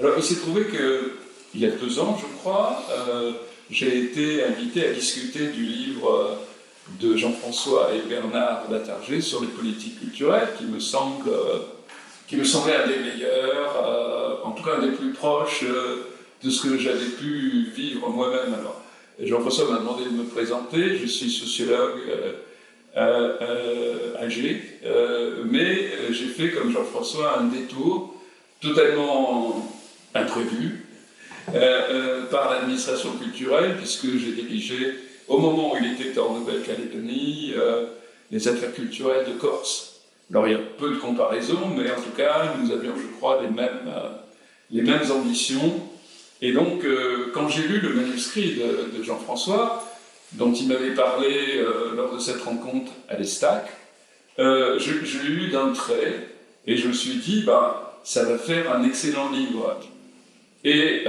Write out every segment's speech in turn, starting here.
Alors, il s'est trouvé qu'il y a 2 ans, je crois, j'ai été invité à discuter du livre de Jean-François et Bernard Batargé sur les politiques culturelles, qui me semblait un des meilleurs, en tout cas un des plus proches de ce que j'avais pu vivre moi-même. Alors, Jean-François m'a demandé de me présenter, je suis sociologue âgé, mais j'ai fait comme Jean-François un détour totalement imprévu par l'administration culturelle, puisque j'ai dirigé, au moment où il était en Nouvelle-Calédonie, les affaires culturelles de Corse. Alors il y a peu de comparaisons, mais en tout cas, nous avions, je crois, les mêmes ambitions. Et donc, quand j'ai lu le manuscrit de Jean-François, dont il m'avait parlé lors de cette rencontre à l'Estac, je l'ai lu d'un trait, et je me suis dit, ça va faire un excellent livre. Et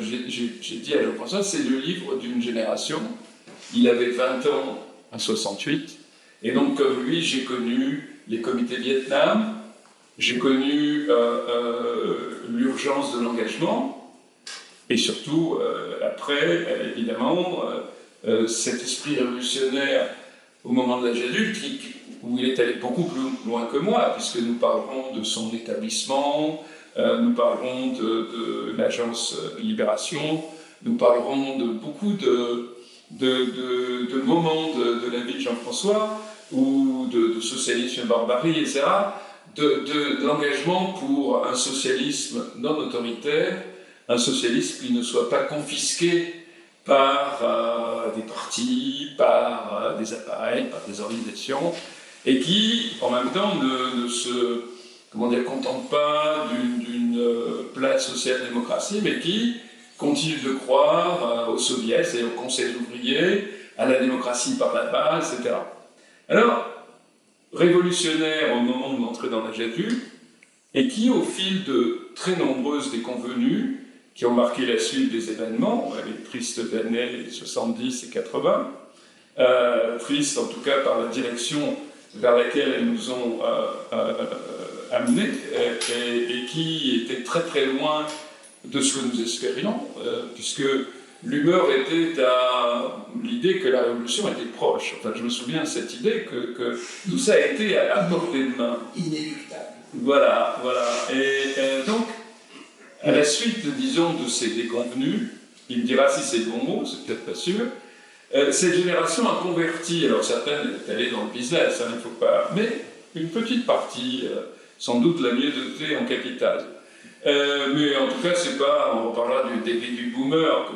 j'ai dit à Jean-François, c'est le livre d'une génération. Il avait 20 ans en 68, et donc comme lui, j'ai connu les comités Vietnam, j'ai connu l'urgence de l'engagement, et surtout, après, évidemment, cet esprit révolutionnaire au moment de l'âge adulte, où il est allé beaucoup plus loin que moi, puisque nous parlerons de son établissement, nous parlerons de l'agence Libération, nous parlerons de beaucoup de moments de la vie de Jean-François, ou de socialisme et barbarie, etc., de l'engagement pour un socialisme non autoritaire, un socialisme qui ne soit pas confisqué par des partis, par des appareils, par des organisations, et qui, en même temps, ne se contente pas d'une plate social-démocratie, mais qui continue de croire aux soviets et aux conseils ouvriers, à la démocratie par la base, etc. Alors, révolutionnaire au moment de l'entrée dans l'âge adulte, et qui, au fil de très nombreuses déconvenues, qui ont marqué la suite des événements, les tristes années 70 et 80, tristes en tout cas par la direction vers laquelle elles nous ont amenés, et qui étaient très très loin de ce que nous espérions, puisque l'humeur était à l'idée que la révolution était proche. Enfin, je me souviens de cette idée que tout ça a été à portée de main. Inéluctable. Voilà. Et donc, à la suite, disons, de ces déconvenues, il me dira si c'est le bon mot, c'est peut-être pas sûr, cette génération a converti, alors certaines est allée dans le business, il ne faut pas, mais une petite partie, sans doute la mieux dotée en capital. Mais en tout cas, c'est pas, on reparlera du début du boomer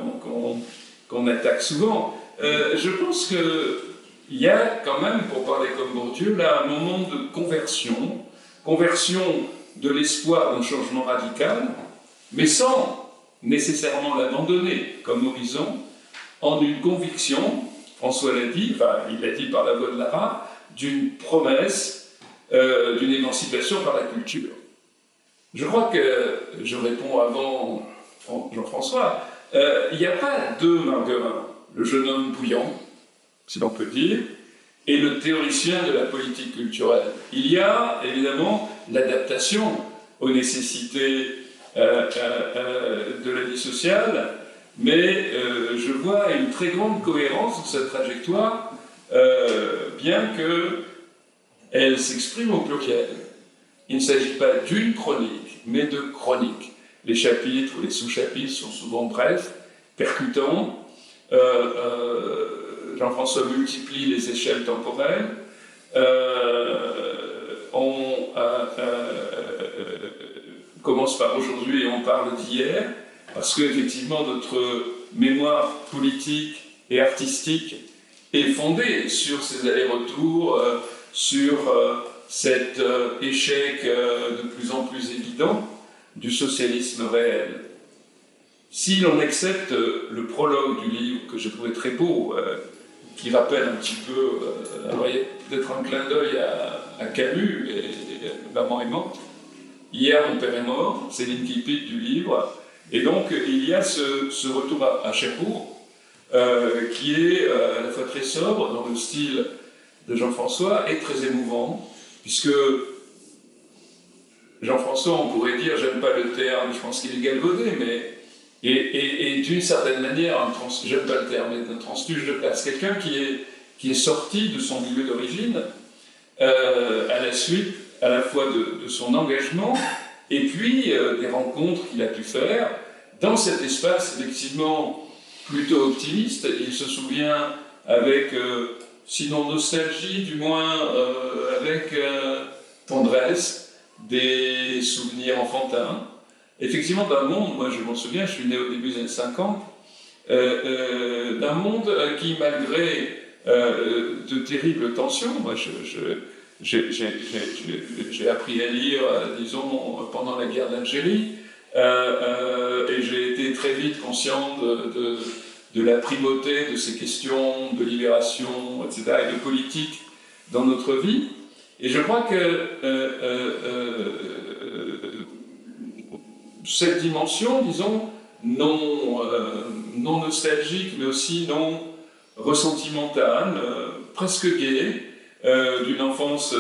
qu'on attaque souvent. Je pense qu'il y a quand même, pour parler comme Bourdieu, là un moment de conversion de l'espoir d'un changement radical, mais sans nécessairement l'abandonner comme horizon, en une conviction, François l'a dit, enfin il l'a dit par la voix de Lara, d'une promesse d'une émancipation par la culture. Je crois que, je réponds avant Jean-François, il n'y a pas 2 Marguerin, le jeune homme bouillant, si l'on peut dire, et le théoricien de la politique culturelle. Il y a évidemment l'adaptation aux nécessités de la vie sociale, mais je vois une très grande cohérence dans cette trajectoire, bien qu'elle s'exprime au pluriel. Il ne s'agit pas d'une chronique, mais de chroniques. Les chapitres ou les sous-chapitres sont souvent brefs, percutants. Jean-François multiplie les échelles temporelles. On commence par aujourd'hui et on parle d'hier, parce qu'effectivement notre mémoire politique et artistique est fondée sur ces allers-retours, sur cet échec de plus en plus évident du socialisme réel. Si l'on accepte le prologue du livre, que je trouvais très beau, qui rappelle un petit peu, alors il y a peut-être un clin d'œil à Camus, et Maman est morte, hier mon père est mort, c'est l'incipit du livre, et donc il y a ce retour à Cherbourg, qui est à la fois très sobre dans le style de Jean-François et très émouvant, puisque Jean-François, on pourrait dire, j'aime pas le terme, je pense qu'il est galvaudé, mais et d'une certaine manière, j'aime pas le terme, mais un transfuge de classe, quelqu'un qui est sorti de son milieu d'origine à la suite à la fois de son engagement et puis des rencontres qu'il a pu faire dans cet espace effectivement plutôt optimiste. Il se souvient avec, sinon nostalgie, du moins avec tendresse, des souvenirs enfantins. Effectivement, d'un monde, moi je m'en souviens, je suis né au début des années 50, d'un monde qui, malgré de terribles tensions, moi j'ai appris à lire, disons, pendant la guerre d'Algérie, et j'ai été très vite conscient de la primauté de ces questions de libération, etc., et de politique dans notre vie. Et je crois que cette dimension, disons, non nostalgique, mais aussi non ressentimentale, presque gaie, d'une enfance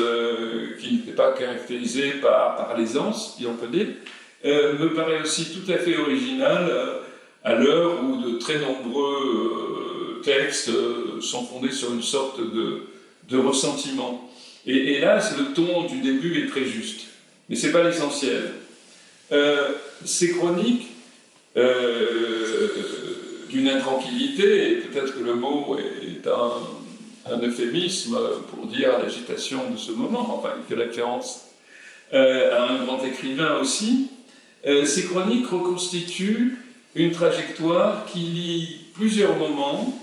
qui n'était pas caractérisée par l'aisance, si on peut dire, me paraît aussi tout à fait originale à l'heure où de très nombreux textes sont fondés sur une sorte de ressentiment. Et là, le ton du début est très juste, mais ce n'est pas l'essentiel. Ces chroniques d'une intranquillité, et peut-être que le mot est un euphémisme pour dire l'agitation de ce moment, enfin, il fait référence à un grand écrivain aussi, ces chroniques reconstituent une trajectoire qui lie plusieurs moments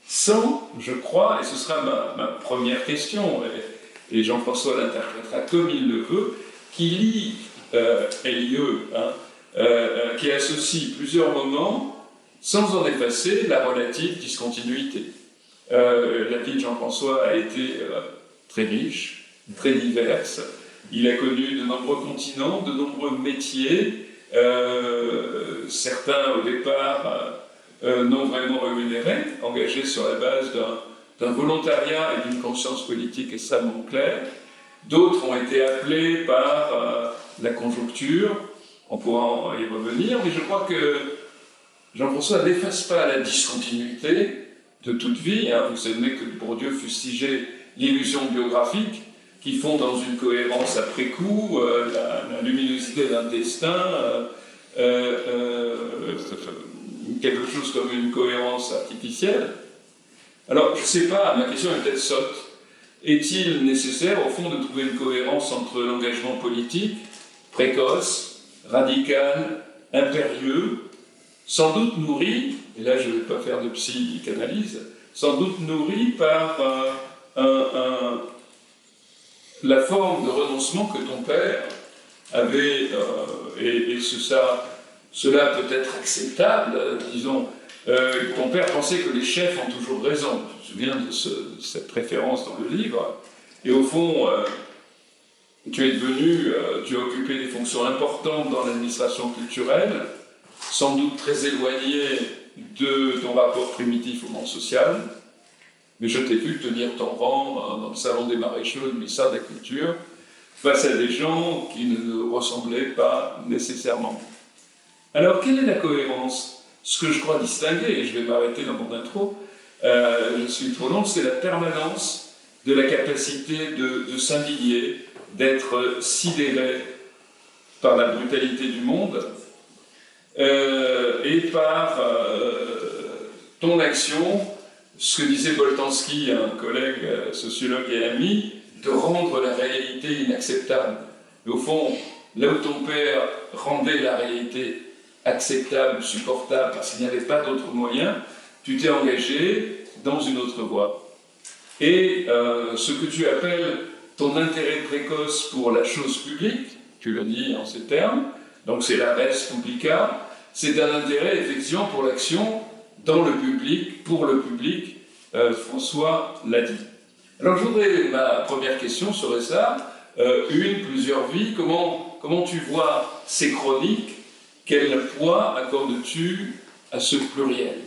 sans, je crois, et ce sera ma première question, et Jean-François l'interprétera comme il le veut, qui lie qui associe plusieurs moments sans en effacer la relative discontinuité. La vie de Jean-François a été très riche, très diverse. Il a connu de nombreux continents, de nombreux métiers, certains au départ non vraiment rémunérés, engagés sur la base d'un volontariat et d'une conscience politique extrêmement claire. D'autres ont été appelés par la conjoncture, on pourra y revenir, mais je crois que Jean-François n'efface pas la discontinuité de toute vie. Vous savez que Bourdieu fustigeait l'illusion biographique qui font dans une cohérence après coup, la luminosité d'un destin, quelque chose comme une cohérence artificielle. Alors, je ne sais pas, ma question est peut-être sotte. Est-il nécessaire, au fond, de trouver une cohérence entre l'engagement politique, précoce, radical, impérieux, sans doute nourri, et là je ne vais pas faire de psychanalyse, sans doute nourri par la forme de renoncement que ton père avait, et cela peut être acceptable, disons, ton père pensait que les chefs ont toujours raison. Je me souviens de cette référence dans le livre, et au fond, tu as occupé des fonctions importantes dans l'administration culturelle, sans doute très éloigné de ton rapport primitif au monde social, mais je t'ai vu tenir ton rang dans le salon des maréchaux du ministère de la Culture, face à des gens qui ne ressemblaient pas nécessairement. Alors, quelle est la cohérence? Ce que je crois distinguer, et je vais m'arrêter dans mon intro, je suis trop long, c'est la permanence de la capacité de s'indigner, d'être sidéré par la brutalité du monde, et par ton action, ce que disait Boltanski, un collègue sociologue et ami, de rendre la réalité inacceptable. Et au fond, là où ton père rendait la réalité acceptable, supportable, parce qu'il n'y avait pas d'autre moyen, tu t'es engagé dans une autre voie. Et ce que tu appelles ton intérêt précoce pour la chose publique, tu le dis en ces termes, donc c'est la res publica, c'est un intérêt effectivement pour l'action dans le public, pour le public, François l'a dit. Alors ma première question serait ça, plusieurs vies, comment tu vois ces chroniques, quel poids accordes-tu à ce pluriel?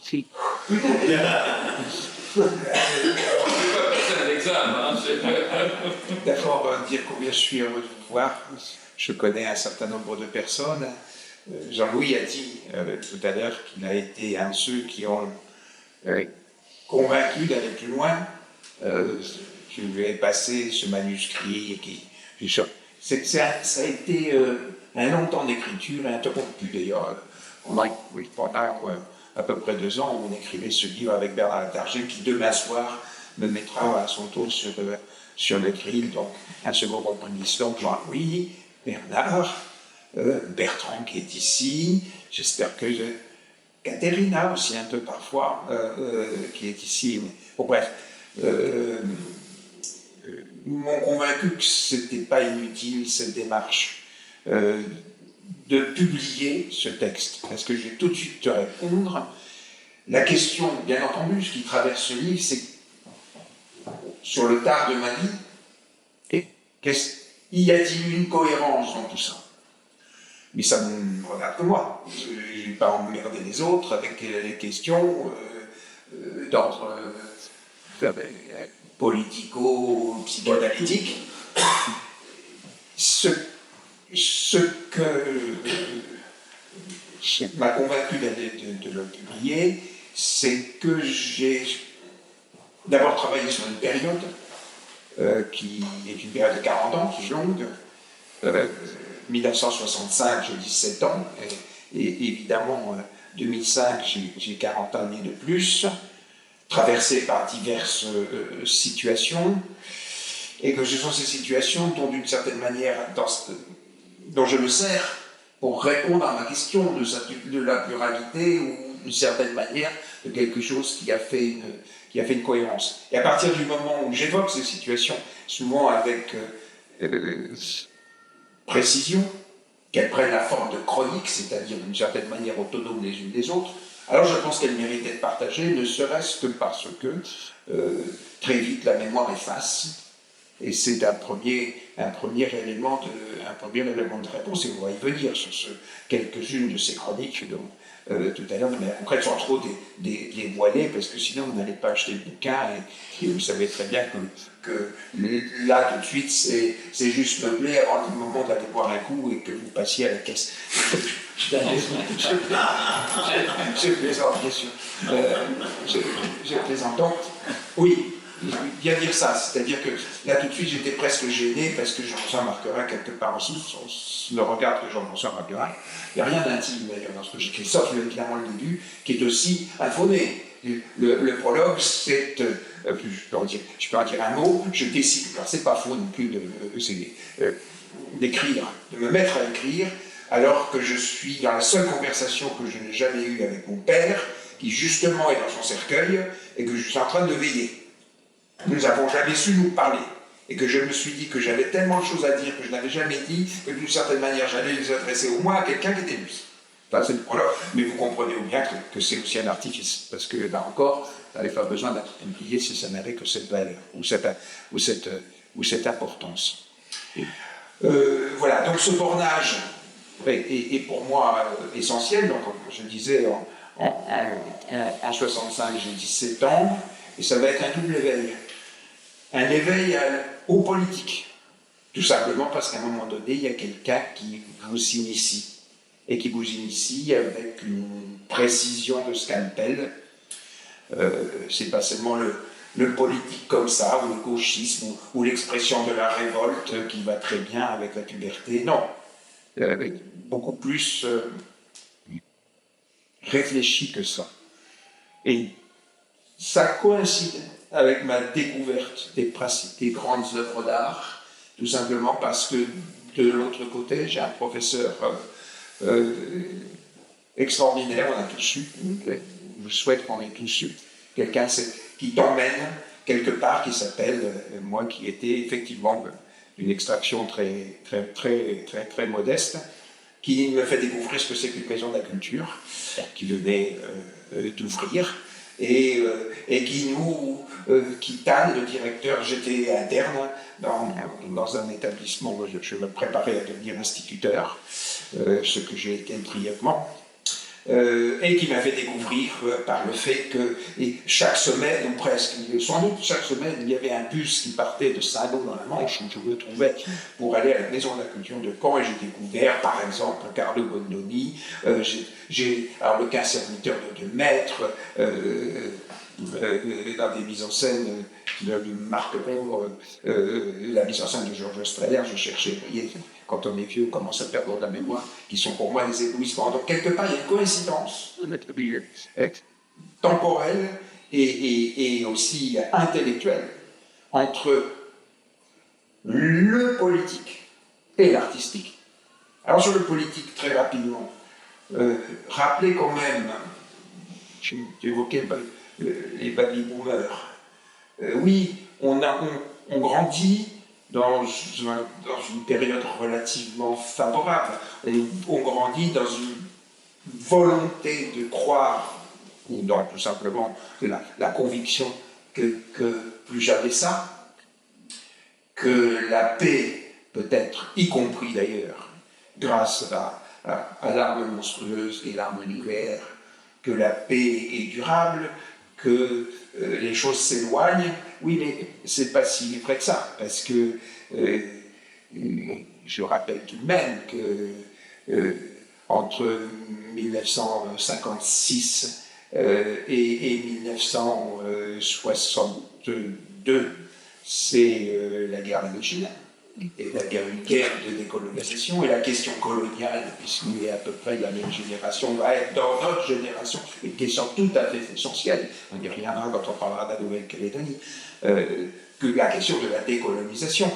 Si. Je ne vais pas passer un examen, d'abord dire combien je suis heureux de vous voir. Je connais un certain nombre de personnes. Jean-Louis a dit tout à l'heure qu'il a été un de ceux qui ont convaincu d'aller plus loin. Je lui ai passé ce manuscrit ça a été un long temps d'écriture, interrompu d'ailleurs. Pendant à peu près 2 ans, on écrivait ce livre avec Bernard Latarjet, qui demain soir me mettra à son tour sur le grill. Donc, un second compromis. Donc, Jean-Louis, Bernard, Bertrand qui est ici, j'espère que Caterina aussi un peu parfois, qui est ici. Bon, bref, m'ont convaincu que ce n'était pas inutile cette démarche de publier ce texte, parce que je vais tout de suite te répondre. La question, bien entendu, ce qui traverse ce livre, c'est sur le tard de ma vie, y a-t-il une cohérence dans tout ça? Mais ça ne me regarde que moi. Je ne vais pas emmerder les autres avec les questions d'ordre politico-psychanalytique. Ce qui m'a convaincu de le publier, c'est que j'ai d'abord travaillé sur une période qui est une période de 40 ans, qui est longue. 1965, j'ai 17 ans, et évidemment, 2005, j'ai 40 années de plus, traversées par diverses situations, et que ce sont ces situations dont, d'une certaine manière, dont je me sers pour répondre à ma question de la pluralité, ou d'une certaine manière, de quelque chose qui a fait une cohérence. Et à partir du moment où j'évoque ces situations, souvent avec précision, qu'elles prennent la forme de chronique, c'est-à-dire d'une certaine manière autonome les unes des autres, alors je pense qu'elles méritent d'être partagées, ne serait-ce que parce que très vite la mémoire efface, et c'est un premier élément de réponse, et on va y venir sur quelques-unes de ces chroniques tout à l'heure, de manière concrète, sans trop dévoiler, parce que sinon vous n'allez pas acheter le bouquin, et vous savez très bien que là, tout de suite, c'est juste meublé avant le moment d'aller boire un coup et que vous passiez à la caisse. Je plaisante, bien sûr. Je plaisante. Donc, oui, bien dire ça, c'est-à-dire que là, tout de suite, j'étais presque gêné parce que Jean-François Marquerin, quelque part aussi, le regard que Jean-François Marquerin, il n'y a rien d'intime d'ailleurs dans ce que j'écris, sauf évidemment le début, qui est aussi infondé. Le prologue, c'est, je peux en dire un mot, je décide, alors c'est pas faux non plus d'écrire, de me mettre à écrire, alors que je suis dans la seule conversation que je n'ai jamais eue avec mon père, qui justement est dans son cercueil, et que je suis en train de veiller. Nous n'avons jamais su nous parler, et que je me suis dit que j'avais tellement de choses à dire que je n'avais jamais dit, que d'une certaine manière j'allais les adresser au moins à quelqu'un qui était lui. Ça, c'est le problème. Mais vous comprenez bien que c'est aussi un artifice, parce que là encore, vous n'avez pas besoin d'être impliqué si ça n'avait que cette valeur, ou cette importance. Voilà, donc ce bornage est pour moi essentiel. Donc, je disais, en 65, j'ai 17 ans, et ça va être un double éveil. Un éveil aux politiques. Tout simplement parce qu'à un moment donné, il y a quelqu'un qui vous initie. Et qui vous initie avec une précision de scalpel. C'est pas seulement le politique comme ça, ou le gauchisme, ou l'expression de la révolte qui va très bien avec la puberté. Non, beaucoup plus réfléchi que ça. Et ça coïncide avec ma découverte des grandes œuvres d'art, tout simplement parce que de l'autre côté, j'ai un professeur extraordinaire, on a tous eu, je souhaite qu'on ait tous eu, quelqu'un qui t'emmène quelque part, qui s'appelle, moi qui étais effectivement d'une extraction très, très, très, très, très modeste, qui me fait découvrir ce que c'est qu'une maison de la culture, qui venait d'ouvrir, et qui tanne le directeur. J'étais interne dans un établissement où je me préparais à devenir instituteur, ce que j'ai été brièvement. et qui m'a fait découvrir par le fait que chaque semaine, ou presque, sans doute chaque semaine, il y avait un bus qui partait de Saint-Lô dans la Manche, où je me trouvais pour aller à la Maison de la Culture de Caen, et j'ai découvert, par exemple, Carlo Gondoni, alors le 15 serviteur de Maître, dans des mises en scène de Marc Père, la mise en scène de Georges Strayer, je cherchais, vous voyez, quand on est vieux, on commence à perdre de la mémoire, qui sont pour moi des éblouissements. Donc quelque part, il y a une coïncidence temporelle et aussi intellectuelle entre le politique et l'artistique. Alors sur le politique, très rapidement, rappelez quand même, j'évoquais les baby-boomers. Oui, on grandit dans une période relativement favorable. On grandit dans une volonté de croire, ou dans tout simplement la conviction que plus jamais ça, que la paix peut être, y compris d'ailleurs, grâce à l'arme monstrueuse et l'arme nucléaire, que la paix est durable, que les choses s'éloignent. Oui, mais c'est pas si vrai que ça, parce que je rappelle tout de même que entre 1956 et 1962, c'est la guerre d'Indochine. Et une guerre de décolonisation, et la question coloniale, puisqu'il est à peu près de la même génération, va être dans notre génération une question tout à fait essentielle. On y reviendra quand on parlera de la Nouvelle-Calédonie, que la question de la décolonisation.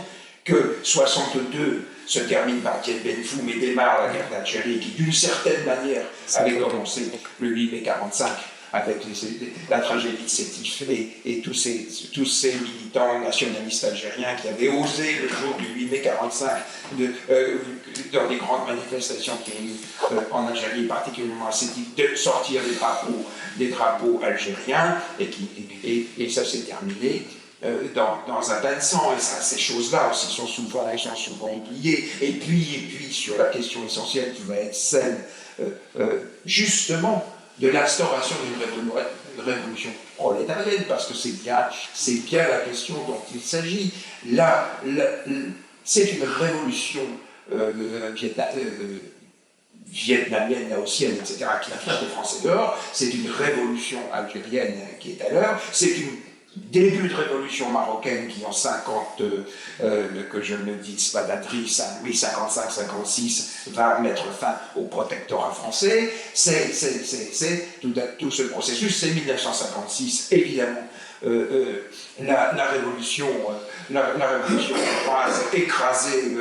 Que 62 se termine par Dien Bien Phu, mais démarre la guerre d'Algérie, qui d'une certaine manière avait commencé le 8 mai 45, avec la tragédie de Sétif et tous ces militants nationalistes algériens qui avaient osé le jour du 8 mai 45 dans des grandes manifestations qui en Algérie, particulièrement à Sétif, de sortir des drapeaux algériens et ça s'est terminé dans un bain de sang, et ça, ces choses-là aussi sont souvent oubliées. Et puis sur la question essentielle qui va être celle justement de l'instauration d'une révolution prolétarienne, parce que c'est bien la question dont il s'agit. Là, c'est une révolution vietnamienne, laotienne, etc., qui a fait des Français dehors. C'est une révolution algérienne qui est à l'heure. C'est une début de révolution marocaine qui en 50, que je ne dise pas d'adresse, oui, 55-56, va mettre fin au protectorat français. C'est tout ce processus, c'est 1956, évidemment. La révolution hongroise écrasée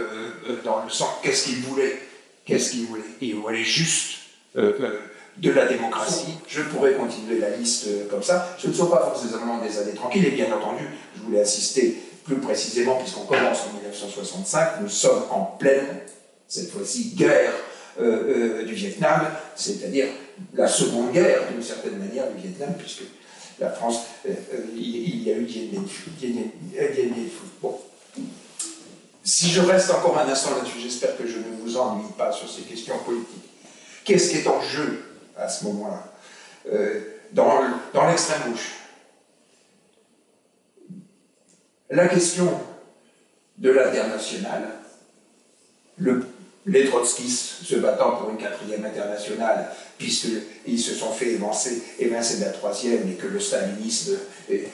dans le sang. Qu'est-ce qu'il voulait? Il voulait juste de la démocratie. Je pourrais continuer la liste comme ça. Ce ne sont pas forcément des années tranquilles, et bien entendu, je voulais insister plus précisément, puisqu'on commence en 1965, nous sommes en pleine, cette fois-ci, guerre du Vietnam, c'est-à-dire la seconde guerre, d'une certaine manière, du Vietnam, puisque la France, il y a eu Dien Bien Phu. Bon. Si je reste encore un instant là-dessus, j'espère que je ne vous ennuie pas sur ces questions politiques. Qu'est-ce qui est en jeu à ce moment-là dans l'extrême gauche? La question de l'international, les trotskistes se battant pour une 4e internationale, puisqu'ils se sont fait évincer de la 3e, et que le stalinisme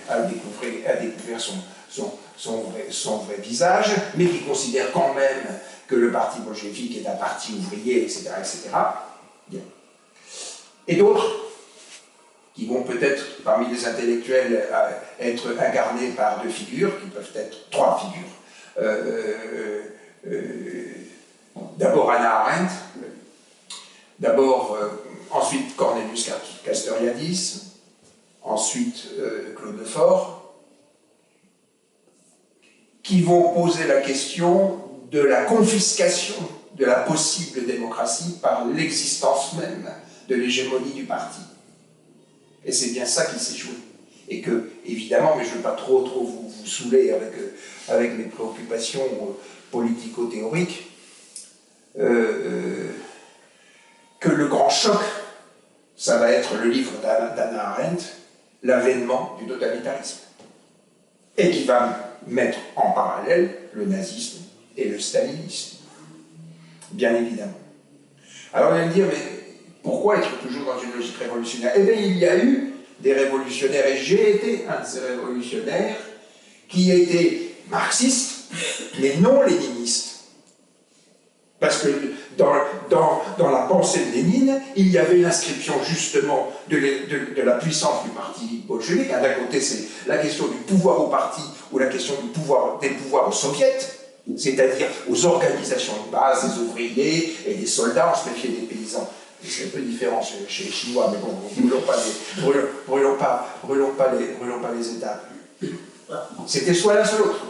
a découvert son vrai visage, mais qui considère quand même que le parti bolchevique est un parti ouvrier, etc. etc. Bien. Et d'autres, qui vont peut-être, parmi les intellectuels, être incarnés par 2 figures, qui peuvent être 3 figures. D'abord Hannah Arendt, ensuite Cornelius Castoriadis, ensuite Claude Lefort, qui vont poser la question de la confiscation de la possible démocratie par l'existence même de l'hégémonie du parti. Et c'est bien ça qui s'est joué. Et que, évidemment, mais je ne veux pas trop vous saouler avec mes préoccupations politico-théoriques, que le grand choc ça va être le livre d'Hannah Arendt, L'avènement du totalitarisme, et qui va mettre en parallèle le nazisme et le stalinisme, bien évidemment. Alors vous allez me dire, mais pourquoi être toujours dans une logique révolutionnaire? Eh bien, il y a eu des révolutionnaires, et j'ai été un de ces révolutionnaires qui a été marxiste, mais non léniniste. Parce que dans la pensée de Lénine, il y avait l'inscription justement de la puissance du parti bolchevique. D'un côté, c'est la question du pouvoir au parti ou la question des pouvoirs aux soviets, c'est-à-dire aux organisations de base, des ouvriers et des soldats. On se méfiait des paysans. C'est un peu différent chez les Chinois, mais bon, brûlons pas les étapes. C'était soit l'un soit l'autre.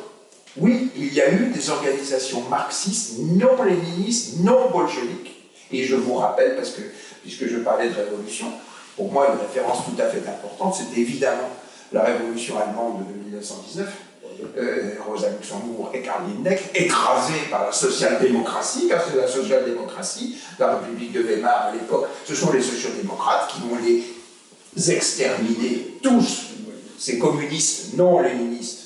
Oui, il y a eu des organisations marxistes, non léninistes, non bolcheviques. Et je vous rappelle, puisque je parlais de révolution, pour moi une référence tout à fait importante, c'était évidemment la révolution allemande de 1919, Rosa Luxembourg et Karl Liebknecht, écrasés par la social-démocratie, car c'est la social-démocratie, la République de Weimar à l'époque, ce sont les sociaux-démocrates qui vont les exterminer tous, ces communistes non léninistes,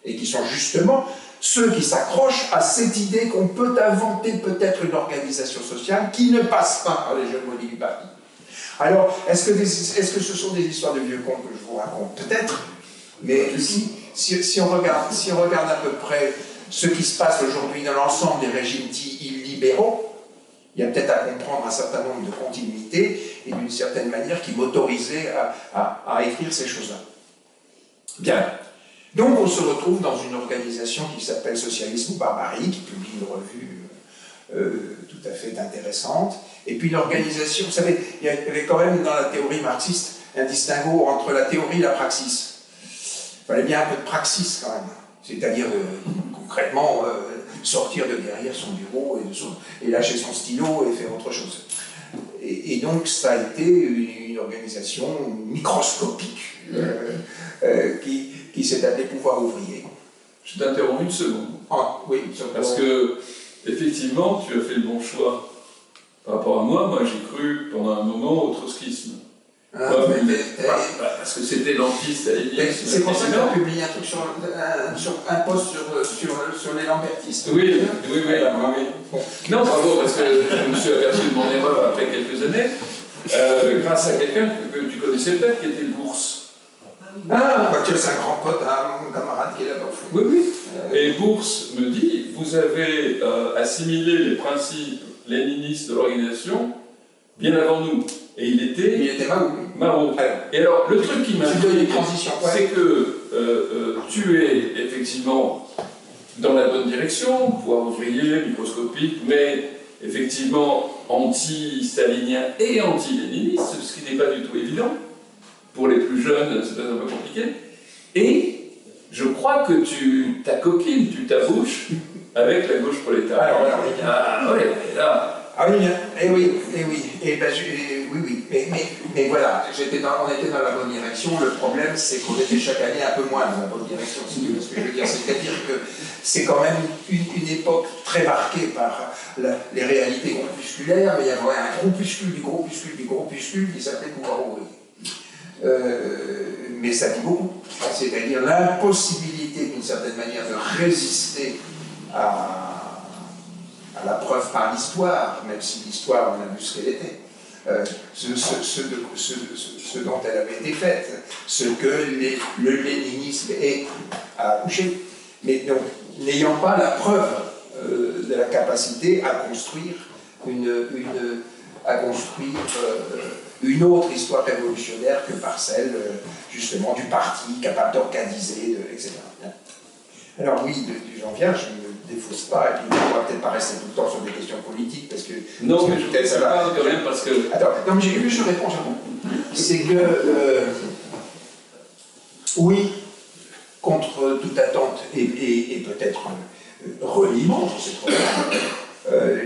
et qui sont justement ceux qui s'accrochent à cette idée qu'on peut inventer peut-être une organisation sociale qui ne passe pas par l'hégémonie du parti. Alors, est-ce que ce sont des histoires de vieux cons que je vous raconte? Peut-être, mais si on regarde à peu près ce qui se passe aujourd'hui dans l'ensemble des régimes dits illibéraux, il y a peut-être à comprendre un certain nombre de continuités et d'une certaine manière qui m'autorisaient à écrire ces choses-là. Bien. Donc on se retrouve dans une organisation qui s'appelle Socialisme ou Barbarie, qui publie une revue tout à fait intéressante. Et puis l'organisation, vous savez, il y avait quand même dans la théorie marxiste un distinguo entre la théorie et la praxis. Il fallait bien un peu de praxis quand même, c'est-à-dire concrètement sortir de derrière son bureau et lâcher son stylo et faire autre chose. Et donc ça a été une organisation microscopique qui s'est appelée Pouvoir ouvrier. Je t'interromps une seconde. Ah, oui, parce que, effectivement, tu as fait le bon choix par rapport à moi. Moi, j'ai cru pendant un moment au trotskisme. Parce que c'était l'anti-stalinisme. C'est pour ça que tu as publié un truc un post sur les lambertistes. Oui. Non, bravo, parce que je me suis aperçu de mon erreur après quelques années, grâce à quelqu'un que tu connaissais peut-être, qui était Bourse. C'est un grand pote, mon camarade qui est là-bas. Oui. Et Bourse me dit, vous avez assimilé les principes léninistes de l'organisation bien avant nous. Et il était Mao. Et alors, le truc qui m'a dit, c'est que tu es effectivement dans la bonne direction, pouvoir ouvrier, microscopique, mais effectivement anti-stalinien et anti-léniniste, ce qui n'est pas du tout évident. Pour les plus jeunes, c'est peut-être un peu compliqué. Et je crois que tu t'acoquines, tu t'abouches avec la gauche prolétaire. Mais voilà, on était dans la bonne direction. Le problème, c'est qu'on était chaque année un peu moins dans la bonne direction. Ce que je veux dire, c'est-à-dire que c'est quand même une époque très marquée par les réalités groupusculaires, mais il y avait un groupuscule du groupuscule du groupuscule qui s'appelait Pouvoir ouvrier. Mais ça dit beaucoup, c'est-à-dire l'impossibilité d'une certaine manière de résister à la preuve par l'histoire, même si l'histoire, on a vu ce qu'elle était, ce dont elle avait été faite, ce que le léninisme a accouché, mais donc n'ayant pas la preuve de la capacité à construire une autre histoire révolutionnaire que par celle, justement, du parti, capable d'organiser, etc. Alors oui, j'en viens, je ne me défausse pas, et puis on ne va peut-être pas rester tout le temps sur des questions politiques, parce que... Non, mais je te parle quand même, parce que... Attends, non, mais je réponds, c'est que, oui, contre toute attente, et peut-être reniement, je sais trop bien,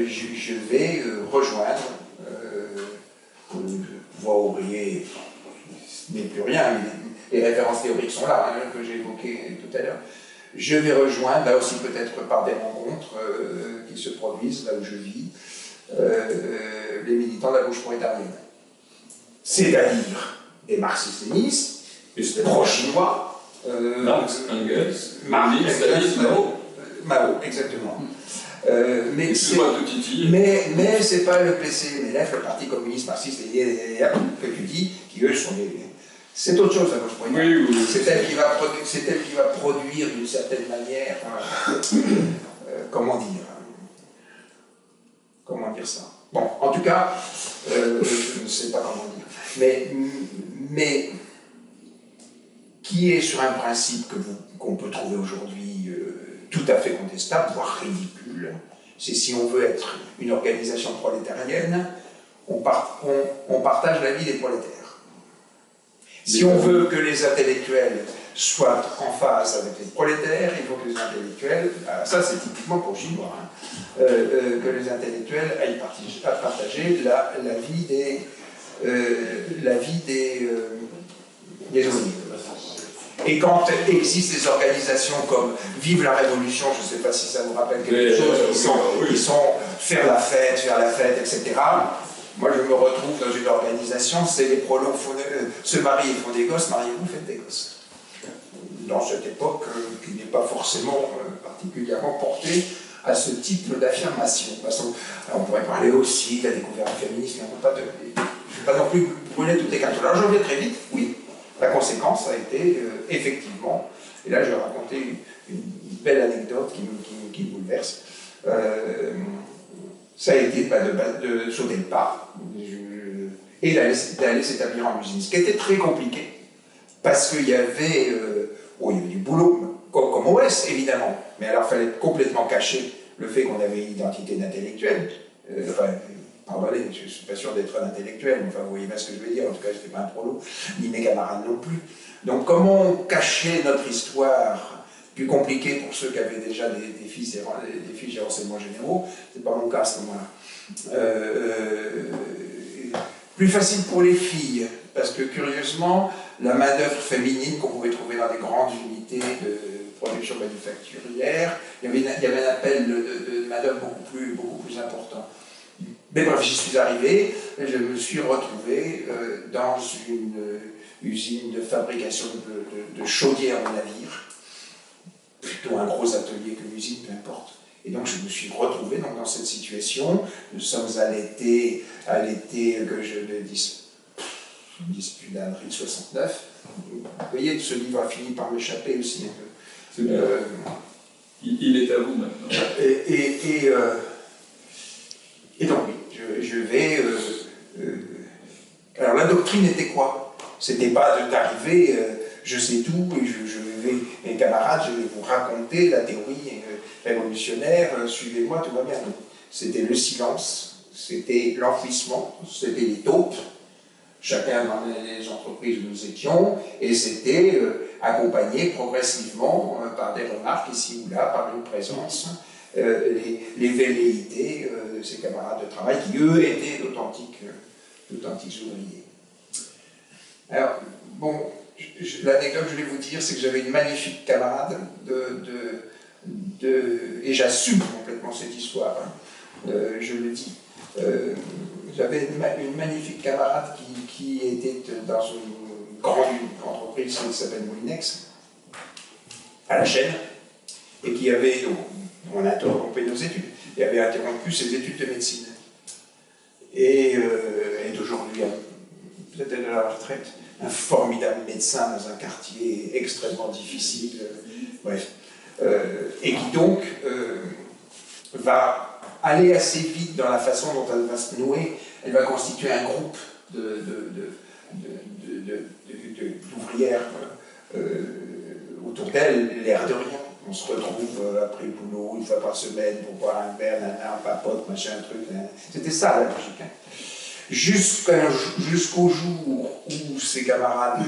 je vais rejoindre Pouvoir ouvrier, ce n'est plus rien, les références théoriques sont là, que j'ai évoquées tout à l'heure. Je vais rejoindre, là aussi peut-être par des rencontres qui se produisent, là où je vis, les militants de la gauche prolétarienne. c'est-à-dire des marxistes-lénistes, des pro-chinois, Marx, Engels, Marx, Staline, Mao. Mao, exactement. Mais c'est pas le PCMLF, le Parti communiste marxiste que tu dis, qui eux sont les... C'est autre chose, la gauche moyenne. Oui. C'est elle qui va produire d'une certaine manière, comment dire ça. Bon, en tout cas, je ne sais pas comment dire. Mais qui est sur un principe qu'on peut trouver aujourd'hui tout à fait contestable, voire ridicule, c'est si on veut être une organisation prolétarienne, on partage la vie des prolétaires. Si on veut que les intellectuels soient en phase avec les prolétaires, il faut que les intellectuels, ça c'est typiquement pour Chinois, que les intellectuels aillent partager la vie des ouvriers. Et quand existent des organisations comme Vive la Révolution, je ne sais pas si ça vous rappelle quelque chose, qui sont faire la fête, etc. Moi, je me retrouve dans une organisation, c'est les prolos se marient et font des gosses, mariez-vous, faites des gosses. Dans cette époque qui n'est pas forcément particulièrement portée à ce type d'affirmation. On pourrait parler aussi de la découverte du féminisme, mais je ne vais pas non plus brûler toutes les cartes. Alors, je reviens très vite, oui. La conséquence a été, effectivement, et là je vais raconter une belle anecdote qui me bouleverse, ça a été de sauter le pas et d'aller s'établir en usine. Ce qui était très compliqué, parce qu'il y avait du boulot, comme OS évidemment, mais alors il fallait complètement cacher le fait qu'on avait une identité d'intellectuel. Pardonnez, je ne suis pas sûr d'être un intellectuel, enfin vous voyez bien ce que je veux dire, en tout cas je n'étais pas un prolo, ni mes camarades non plus. Donc comment cacher notre histoire, plus compliqué pour ceux qui avaient déjà des fiches des renseignements généraux, c'est pas mon cas à ce moment-là. Plus facile pour les filles, parce que curieusement, la main-d'œuvre féminine qu'on pouvait trouver dans des grandes unités de production manufacturière, il y avait un appel de main-d'œuvre beaucoup plus important. Mais bref, j'y suis arrivé, et je me suis retrouvé dans une usine de fabrication de chaudières de navires, plutôt un gros atelier que l'usine, peu importe. Et donc je me suis retrouvé dans cette situation. Nous sommes à l'été que je ne dispute d'Henri de 69. Vous voyez, ce livre a fini par m'échapper aussi un peu. Il est à vous maintenant. Et donc oui, je vais... alors la doctrine était quoi? C'était pas d'arriver, je sais tout, et mes camarades, je vais vous raconter la théorie révolutionnaire, suivez-moi, tout va bien. C'était le silence, c'était l'enfouissement, c'était les taupes, chacun dans les entreprises où nous étions, et c'était accompagné progressivement par des remarques ici ou là, par une présence, les velléités de ses camarades de travail qui, eux, étaient d'authentiques ouvriers. Alors, bon, l'anecdote que je vais vous dire, c'est que j'avais une magnifique camarade et j'assume complètement cette histoire, je le dis. J'avais une magnifique camarade qui était dans une grande entreprise qui s'appelle Moulinex, à la chaîne, et qui avait, on a interrompu nos études, il avait interrompu ses études de médecine. Et est aujourd'hui, peut-être à la retraite, un formidable médecin dans un quartier extrêmement difficile, bref. Et qui donc va aller assez vite dans la façon dont elle va se nouer. Elle va constituer un groupe d'ouvrières autour d'elle, l'air de rien. On se retrouve après le boulot, une fois par semaine, pour boire un verre, un papote, machin, un truc. C'était ça la logique. Jusqu'au jour où ses camarades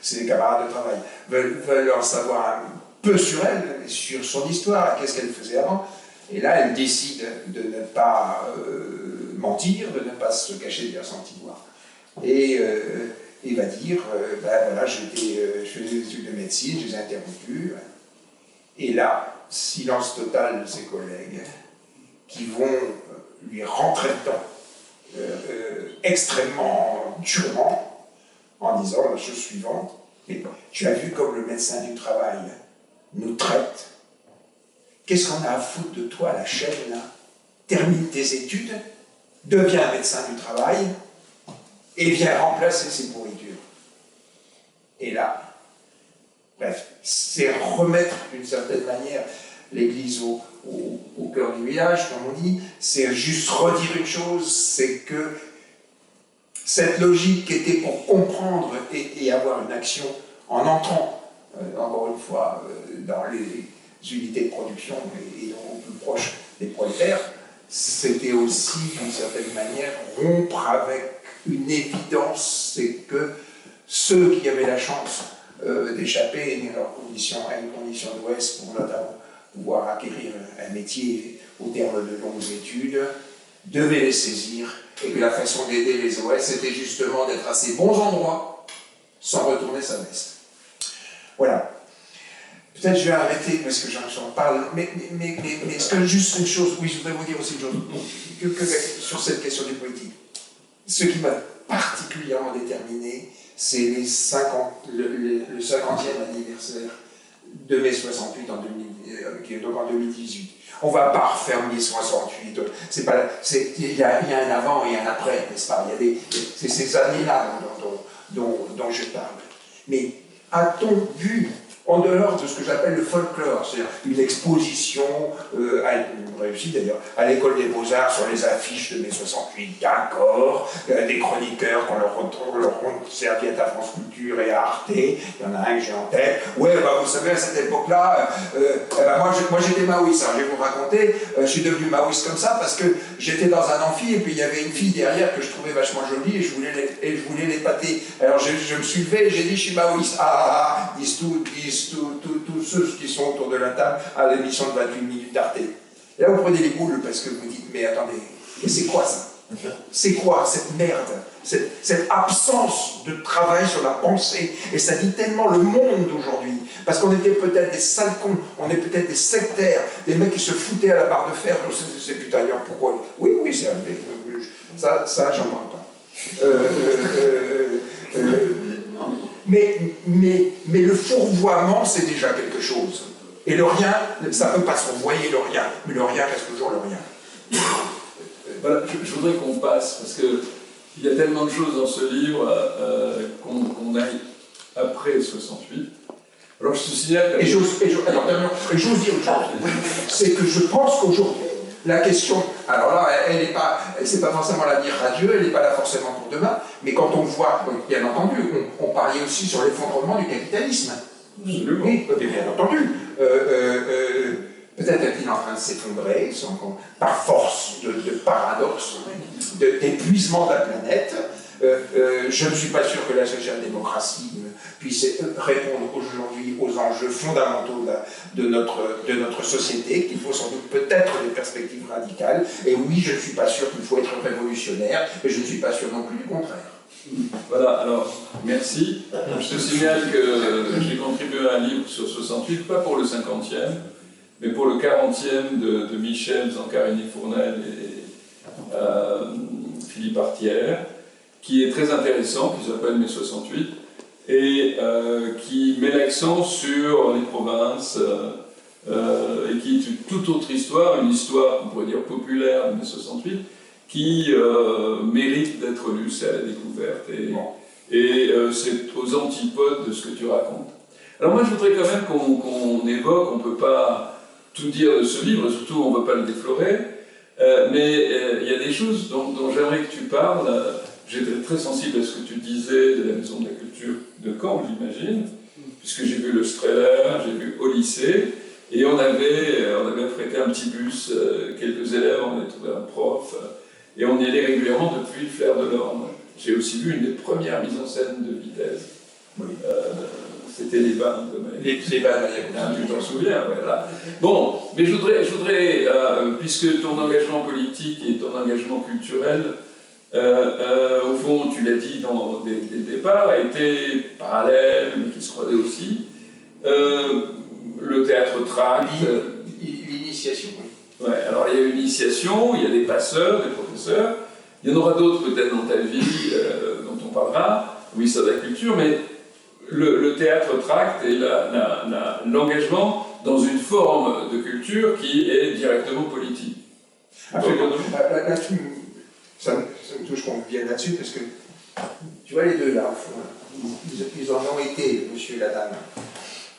ses camarades de travail veulent en savoir un peu sur elle, sur son histoire, qu'est-ce qu'elle faisait avant. Et là, elle décide de ne pas mentir, de ne pas se cacher derrière son petit doigt. Et va dire, voilà, je faisais des études de médecine, je les ai interrompues. Et là, silence total de ses collègues qui vont lui rentrer dedans extrêmement durement en disant la chose suivante: mais tu as vu comme le médecin du travail nous traite. Qu'est-ce qu'on a à foutre de toi à la chaîne là? Termine tes études, deviens médecin du travail et viens remplacer ces pourritures. Et là, bref, c'est remettre d'une certaine manière l'église au cœur du village, comme on dit. C'est juste redire une chose, c'est que cette logique était pour comprendre et avoir une action en entrant, encore une fois, dans les unités de production et au plus proche des prolétaires, c'était aussi, d'une certaine manière, rompre avec une évidence, c'est que ceux qui avaient la chance d'échapper à une condition d'Ouest pour notamment pouvoir acquérir un métier au terme de longues études, devaient les saisir, et que la façon d'aider les OS, c'était justement d'être à ces bons endroits sans retourner sa veste. Voilà. Peut-être je vais arrêter parce que j'en parle, mais juste une chose, oui, je voudrais vous dire aussi une chose, sur cette question du politique. Ce qui m'a particulièrement déterminé, c'est le 50e anniversaire de mai 68 donc en 2018. On ne va pas refaire mai 68. Il y a un avant et un après, n'est-ce pas? C'est ces années-là dont je parle. Mais a-t-on vu, en dehors de ce que j'appelle le folklore, c'est-à-dire une exposition, réussie d'ailleurs, à l'école des Beaux-Arts sur les affiches de mai 68, d'accord, des chroniqueurs qu'on leur serviette à France Culture et à Arte, il y en a un que j'ai en tête. Ouais, bah, vous savez, à cette époque-là, moi j'étais maoïste, alors je vais vous raconter, je suis devenu maoïste comme ça parce que j'étais dans un amphi et puis il y avait une fille derrière que je trouvais vachement jolie et je voulais l'épater. Alors je me suis levé et j'ai dit je suis maoïste. Disent tous ceux qui sont autour de la table à l'émission de 28 minutes d'Arte. Et là, vous prenez les boules parce que vous dites, mais attendez, c'est quoi ça? C'est quoi cette merde? Cette absence de travail sur la pensée? Et ça dit tellement le monde d'aujourd'hui. Parce qu'on était peut-être des sales cons, on est peut-être des sectaires, des mecs qui se foutaient à la barre de fer. C'est putain, pourquoi? Oui, c'est ça, j'en parle pas. Mais le fourvoiement, c'est déjà quelque chose. Et le rien, ça ne peut pas se renvoyer le rien, mais le rien reste toujours le rien. Voilà, je voudrais qu'on passe, parce qu'il y a tellement de choses dans ce livre qu'on aille après 68. Alors je te signale... Et j'ose dire une chose, c'est que je pense qu'aujourd'hui, la question, alors là, c'est pas forcément l'avenir radieux, elle n'est pas là forcément pour demain, mais quand on voit, bien entendu, on parlait aussi sur l'effondrement du capitalisme. Absolument. Oui, bien entendu. Peut-être est-il en train de s'effondrer, par force de paradoxe, d'épuisement de la planète. Je ne suis pas sûr que la social-démocratie puisse répondre aujourd'hui aux enjeux fondamentaux de notre société, qu'il faut sans doute peut-être des perspectives radicales. Et oui, je ne suis pas sûr qu'il faut être révolutionnaire, mais je ne suis pas sûr non plus du contraire. Voilà, alors, merci. Je te signale que j'ai contribué à un livre sur 68, pas pour le 50e, mais pour le 40e de Michel, Zancarini-Fournel et Philippe Artière, qui est très intéressant, qui s'appelle Mai 68, et qui met l'accent sur les provinces, et qui est une toute autre histoire, une histoire, on pourrait dire, populaire de mai 68, qui mérite d'être lue, c'est à la découverte, et c'est aux antipodes de ce que tu racontes. Alors moi, je voudrais quand même qu'on évoque, on ne peut pas tout dire de ce livre, surtout on ne va pas le déflorer, mais il y a des choses dont j'aimerais que tu parles. J'étais très sensible à ce que tu disais de la Maison de la Culture de Caen, j'imagine, puisque j'ai vu le Streller, j'ai vu au lycée, et on avait prêté un petit bus, quelques élèves, on avait trouvé un prof, et on y allait régulièrement depuis le Flair de l'Orne. J'ai aussi vu une des premières mises en scène de Vitesse. Oui. C'était les bains de les bains tu t'en souviens, voilà. Bon, mais je voudrais puisque ton engagement politique et ton engagement culturel, au fond, tu l'as dit dès le départ, a été parallèle, mais qui se croisait aussi. Le théâtre tract. L'initiation, oui. Ouais, alors il y a une initiation, il y a des passeurs, des professeurs, Il y en aura d'autres peut-être dans ta vie dont on parlera, oui, ça de la culture, mais le théâtre tract et l'engagement dans une forme de culture qui est directement politique. Absolument. Ça me touche qu'on vienne là-dessus, parce que tu vois les deux là, ils en ont été, le monsieur et la dame,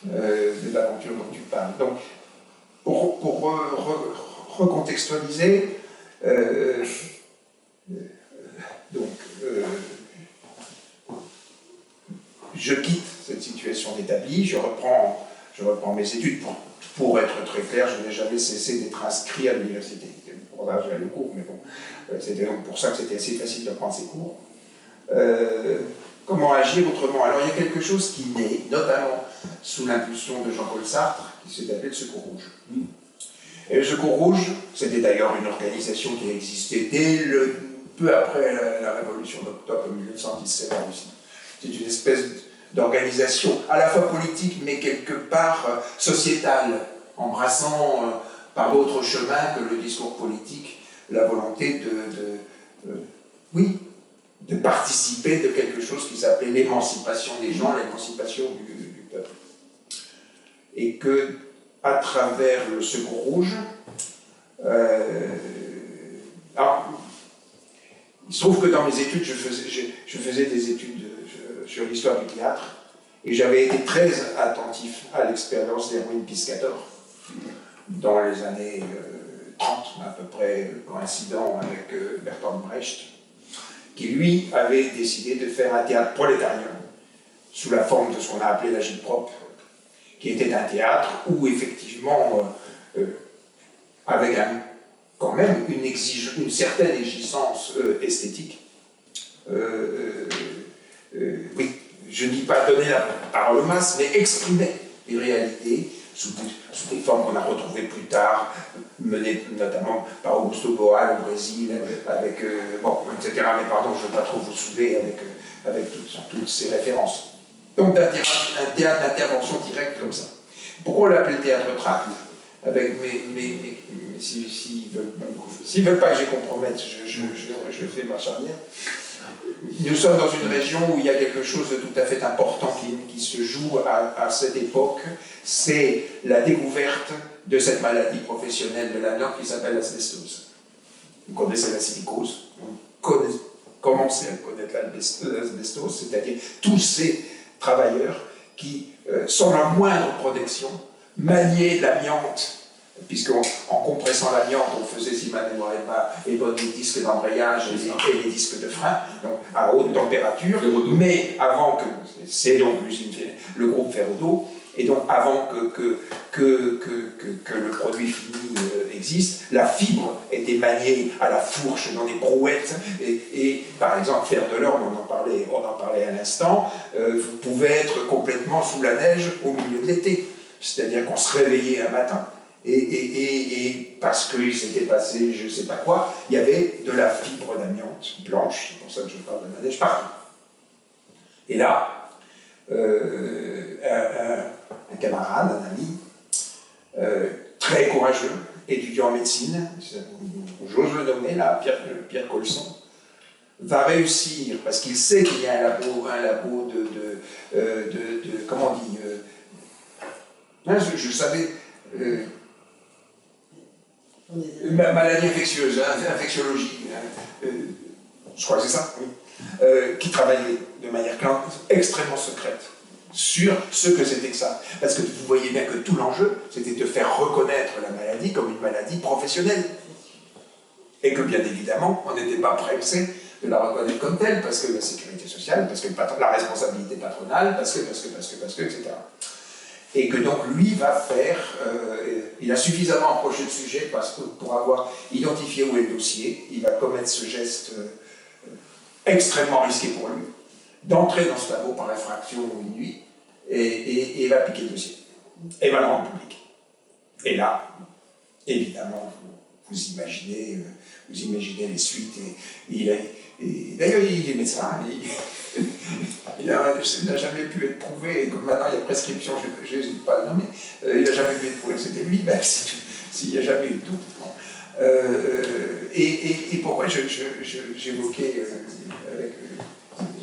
de l'aventure dont tu parles. Donc, pour recontextualiser, je quitte cette situation établie, je reprends mes études. Pour être très clair, je n'ai jamais cessé d'être inscrit à l'université. Pour ça, j'avais le cours, mais bon, c'était donc pour ça que c'était assez facile de prendre ces cours. Comment agir autrement? Alors, il y a quelque chose qui naît, notamment sous l'impulsion de Jean-Paul Sartre, qui s'est appelé le Secours Rouge. Et le Secours Rouge, c'était d'ailleurs une organisation qui a existé peu après la Révolution d'octobre 1917 en Russie. C'est une espèce d'organisation à la fois politique, mais quelque part sociétale, embrassant par d'autres chemins que le discours politique, la volonté de participer de quelque chose qui s'appelait l'émancipation des gens, l'émancipation du peuple. Et que, à travers le Secours Rouge, alors, il se trouve que dans mes études, je faisais des études sur l'histoire du théâtre, et j'avais été très attentif à l'expérience d'Erwin Piscator dans les années 30, à peu près coïncident avec Bertolt Brecht, qui lui avait décidé de faire un théâtre prolétarien sous la forme de ce qu'on a appelé l'agit-prop, qui était un théâtre où effectivement, avec quand même une certaine exigence esthétique, oui, je ne dis pas donner la parole aux masses, mais exprimer les réalités sous des formes qu'on a retrouvées plus tard, menées notamment par Augusto Boal au Brésil, avec, etc. Mais pardon, je ne veux pas trop vous saouler avec toutes ces références. Donc un théâtre d'intervention directe comme ça. Pourquoi on l'appelle théâtre tract? Avec s'ils veulent pas que je compromette, je fais ma charnière. Nous sommes dans une région où il y a quelque chose de tout à fait important qui se joue à cette époque. C'est la découverte de cette maladie professionnelle de la langue qui s'appelle l'asbestose. Vous connaissez la silicose, vous commencez à connaître l'asbestose, c'est-à-dire tous ces travailleurs qui, sans la moindre protection, maniaient l'amiante, puisqu'en compressant l'amiante, on faisait, si ma mémoire est pas les disques d'embrayage et les disques de frein, donc à haute température, mais avant que, c'est donc l'usine, le groupe Ferrodo, et donc avant que le produit fini existe, la fibre était maniée à la fourche dans des brouettes, et par exemple, faire de l'orme, on en parlait à l'instant, vous pouvez être complètement sous la neige au milieu de l'été, c'est-à-dire qu'on se réveillait un matin, et parce qu'il s'était passé je ne sais pas quoi, il y avait de la fibre d'amiante blanche, c'est pour ça que je parle de la neige partout. Et là, un camarade, un ami, très courageux, étudiant en médecine, j'ose le nommer là, Pierre Colson, va réussir, parce qu'il sait qu'il y a un labo de comment on dit, je savais, maladie infectieuse, infectiologie, je crois que c'est ça, oui, qui travaillait de manière extrêmement secrète sur ce que c'était que ça. Parce que vous voyez bien que tout l'enjeu, c'était de faire reconnaître la maladie comme une maladie professionnelle. Et que bien évidemment, on n'était pas pressé de la reconnaître comme telle, parce que la sécurité sociale, parce que la responsabilité patronale, parce que, etc. Et que donc lui va faire, il a suffisamment approché le sujet pour avoir identifié où est le dossier, il va commettre ce geste extrêmement risqué pour lui, d'entrer dans ce labo par effraction au minuit, et va piquer le dossier, et va le rendre public. Et là, évidemment, vous imaginez les suites, d'ailleurs il est médecin, il n'a jamais pu être prouvé, et comme maintenant il y a prescription, je n'hésite pas à le nommer, il n'a jamais pu être prouvé que c'était lui, ben, s'il n'y a jamais eu de doute. Bon. Et pourquoi j'évoquais avec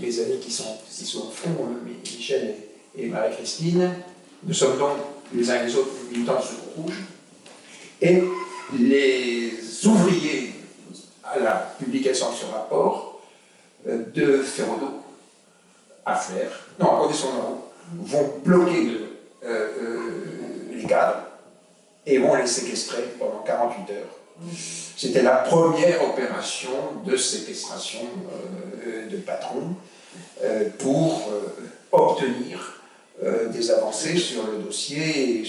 mes amis qui sont au fond, Michel et Marie-Christine, nous sommes donc les uns et les autres militants du Secours Rouge, et les ouvriers à la publication de ce rapport de Ferrodo à Flers, non, à Condé-sur-Noireau, vont bloquer les cadres et vont les séquestrer pendant 48 heures. C'était la première opération de séquestration de patrons pour obtenir des avancées sur le dossier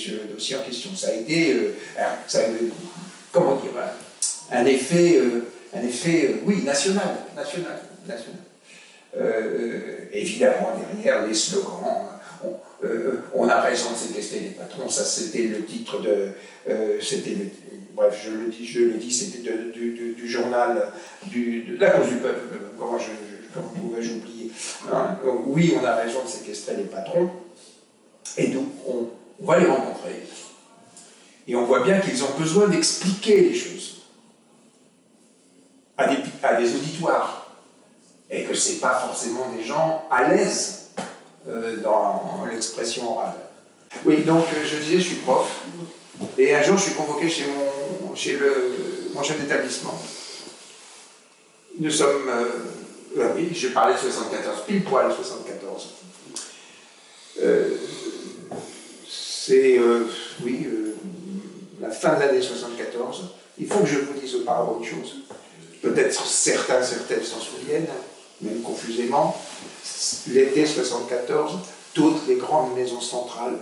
en question. Ça a été, comment dire, un effet, oui, national. Évidemment, derrière les slogans, on a raison de séquestrer les patrons, ça c'était le titre de... bref, je le dis, c'était du journal de la cause du peuple, comment pouvais-je oublier, hein. Donc, oui, on a raison de séquestrer les patrons, et donc on va les rencontrer. Et on voit bien qu'ils ont besoin d'expliquer les choses à des auditoires. Et que ce n'est pas forcément des gens à l'aise dans l'expression orale. Oui, donc je disais, je suis prof, et un jour je suis convoqué chez mon chef d'établissement. Nous sommes, oui, je parlais de 74, pile poil 74. C'est, la fin de l'année 74. Il faut que je vous dise auparavant une chose. Peut-être certaines s'en souviennent, même confusément, l'été 74, toutes les grandes maisons centrales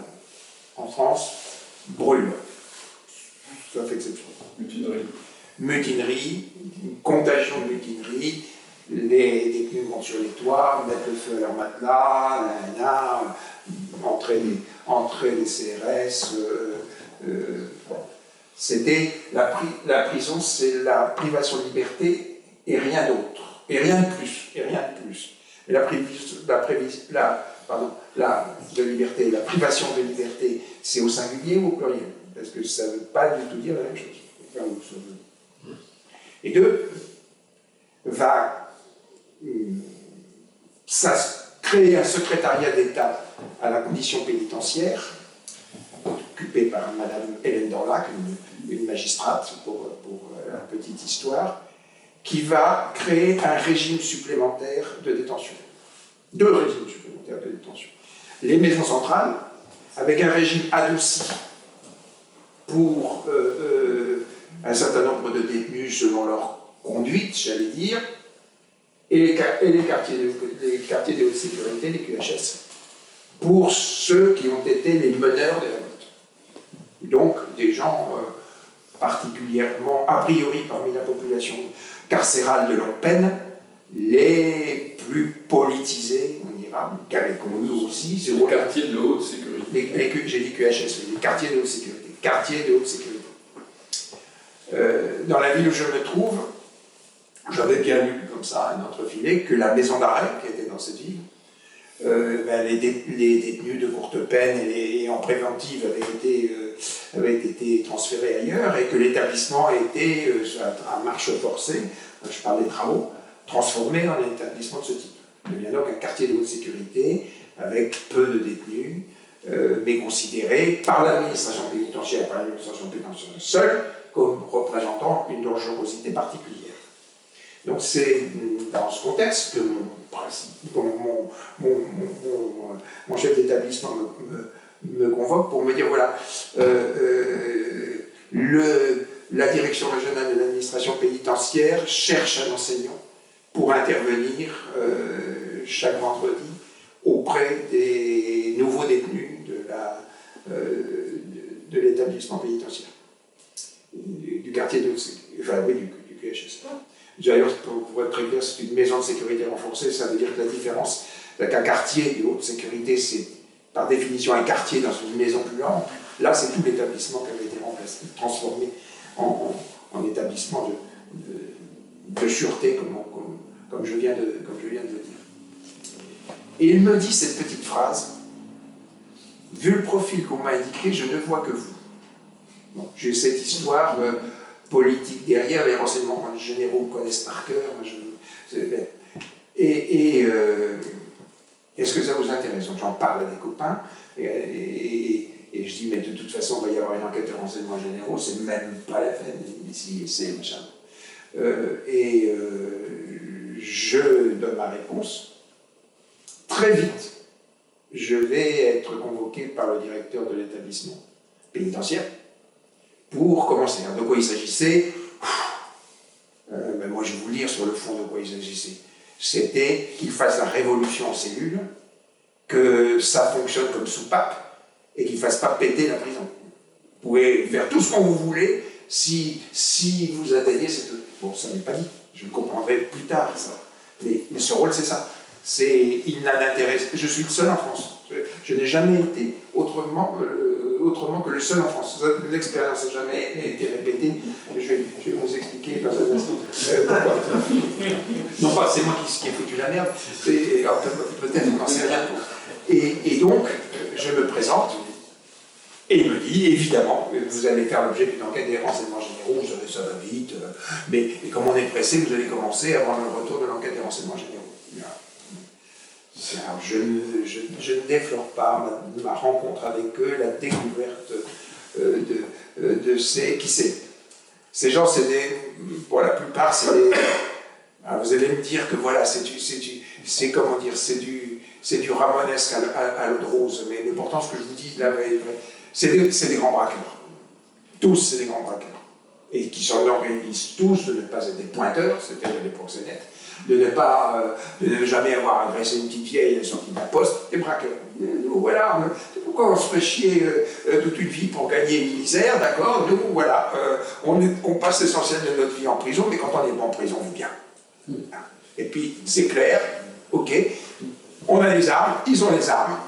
en France brûlent. Sauf exception. Mutinerie, contagion de mutinerie, les détenus montent sur les toits, mettent le feu à leur matelas, entrée des CRS. C'était la prison, c'est la privation de liberté et rien d'autre. Et rien de plus. Mais de liberté, la privation de liberté, c'est au singulier ou au pluriel? Parce que ça ne veut pas du tout dire la même chose. Et deux, va créer un secrétariat d'État à la condition pénitentiaire, occupé par Madame Hélène Dorlac, une magistrate pour la petite histoire, qui va créer un régime supplémentaire de détention. 2 régimes supplémentaires de détention. Les maisons centrales, avec un régime adouci pour un certain nombre de détenus selon leur conduite, j'allais dire, et les quartiers de haute sécurité, les QHS, pour ceux qui ont été les meneurs de la révolte. Donc, des gens particulièrement, a priori, parmi la population carcérale de longue peine, les plus politisés, on dira, qu'avec nous aussi. C'est les quartiers de haute sécurité. J'ai dit QHS, les quartiers de haute sécurité. Dans la ville où je me trouve, j'avais bien lu comme ça un entrefilé que la maison d'arrêt qui était dans cette ville, les détenus de courte peine et en préventive avaient été transférés ailleurs et que l'établissement a été, à marche forcée, je parle des travaux, transformé en un établissement de ce type. Il devient donc un quartier de haute sécurité avec peu de détenus, mais considéré par l'administration pénitentiaire seule comme représentant une dangerosité particulière. Donc c'est dans ce contexte que mon chef d'établissement me convoque pour me dire voilà, la direction régionale de l'administration pénitentiaire cherche un enseignant pour intervenir chaque vendredi auprès des nouveaux détenus de l'établissement pénitentiaire, du quartier de du QHS. D'ailleurs, pour être très clair, c'est une maison de sécurité renforcée, ça veut dire que la différence avec un quartier de haute sécurité, c'est par définition un quartier dans une maison plus grande. Là, c'est tout l'établissement qui avait été transformé en établissement de sûreté, comme je viens de le dire. Et il me dit cette petite phrase: vu le profil qu'on m'a indiqué, je ne vois que vous. Bon, j'ai cette histoire politique derrière, les renseignements généraux me connaissent par cœur. Est-ce que ça vous intéresse? Donc j'en parle à des copains, et je dis, mais de toute façon, il va y avoir une enquête de renseignements généraux, c'est même pas la peine, ici, c'est machin. Je donne ma réponse. Très vite, je vais être convoqué par le directeur de l'établissement pénitentiaire pour commencer. De quoi il s'agissait? Moi, je vais vous lire sur le fond de quoi il s'agissait. C'était qu'il fasse la révolution en cellule, que ça fonctionne comme soupape et qu'il ne fasse pas péter la prison. Vous pouvez faire tout ce qu'on vous voulez si vous atteignez cette... Bon, ça n'est pas dit, je le comprendrai plus tard, ça. Mais ce rôle, c'est ça. Il n'a d'intérêt... Je suis le seul en France. Je n'ai jamais été autrement que le seul en France. L'expérience n'a jamais été répétée. Je vais vous expliquer dans un instant pourquoi. Non pas, c'est moi qui ai foutu la merde. Peut-être, on n'en sait rien. Et donc, je me présente, et il me dit, évidemment, vous allez faire l'objet d'une enquête des renseignements généraux, vous savez, ça va vite, mais comme on est pressé, vous allez commencer avant le retour de l'enquête des renseignements généraux. Alors, je ne déflore pas ma rencontre avec eux, la découverte de qui c'est. Ces gens, pour la plupart, c'est des... Alors, vous allez me dire que voilà, c'est comment dire, c'est du Ramonesque à l'eau de rose, mais pourtant, ce que je vous dis là, c'est des grands braqueurs. Tous, c'est des grands braqueurs. Et qui s'organisent tous de ne pas être des pointeurs, c'est-à-dire des proxénètes, de ne jamais avoir agressé une petite vieille sortie d'un poste, des braqueurs. Nous, voilà, pourquoi on se ferait chier toute une vie pour gagner une misère, d'accord? Nous, voilà, on passe l'essentiel de notre vie en prison, mais quand on est pas en prison, on vit bien. Et puis, c'est clair, ok, on a les armes, ils ont les armes,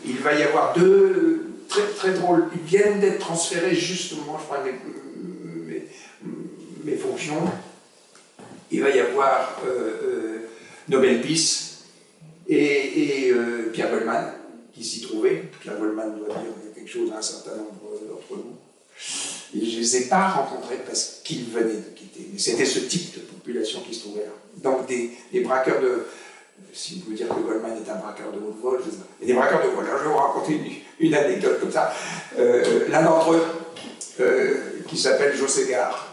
il va y avoir deux très, très drôles, ils viennent d'être transférés justement, je crois, mes fonctions. Il va y avoir Nobel Peace et Pierre Goldman qui s'y trouvait. Pierre Goldman doit dire quelque chose à un certain nombre d'entre nous. Et je ne les ai pas rencontrés parce qu'ils venaient de quitter. Mais c'était ce type de population qui se trouvait là. Donc des braqueurs de... Si vous pouvez dire que Goldman est un braqueur de haut vol, je sais pas. Et des braqueurs de vol. Alors je vais vous raconter une anecdote comme ça. L'un d'entre eux, qui s'appelle José Gare,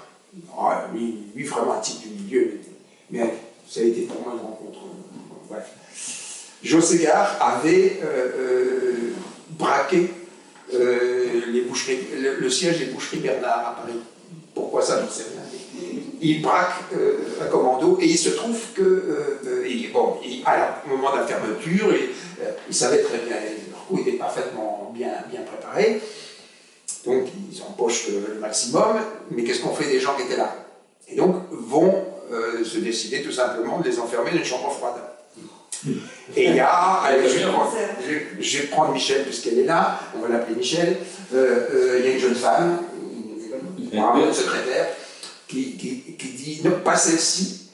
lui, vraiment un type du milieu, mais ça a été pour moi une rencontre. Bref. José Gare avait braqué le siège des boucheries Bernard à Paris. Pourquoi ça, je ne sais rien. Il braque un commando et il se trouve que, au moment de la fermeture, il savait très bien, leur coup était parfaitement bien préparé. Donc, ils empochent le maximum, mais qu'est-ce qu'on fait des gens qui étaient là? Et donc, vont se décider tout simplement de les enfermer dans une chambre froide. Et il y a, je vais prendre Michel puisqu'elle est là, on va l'appeler Michel, il y a une jeune femme, une secrétaire, qui dit, non, pas celle-ci,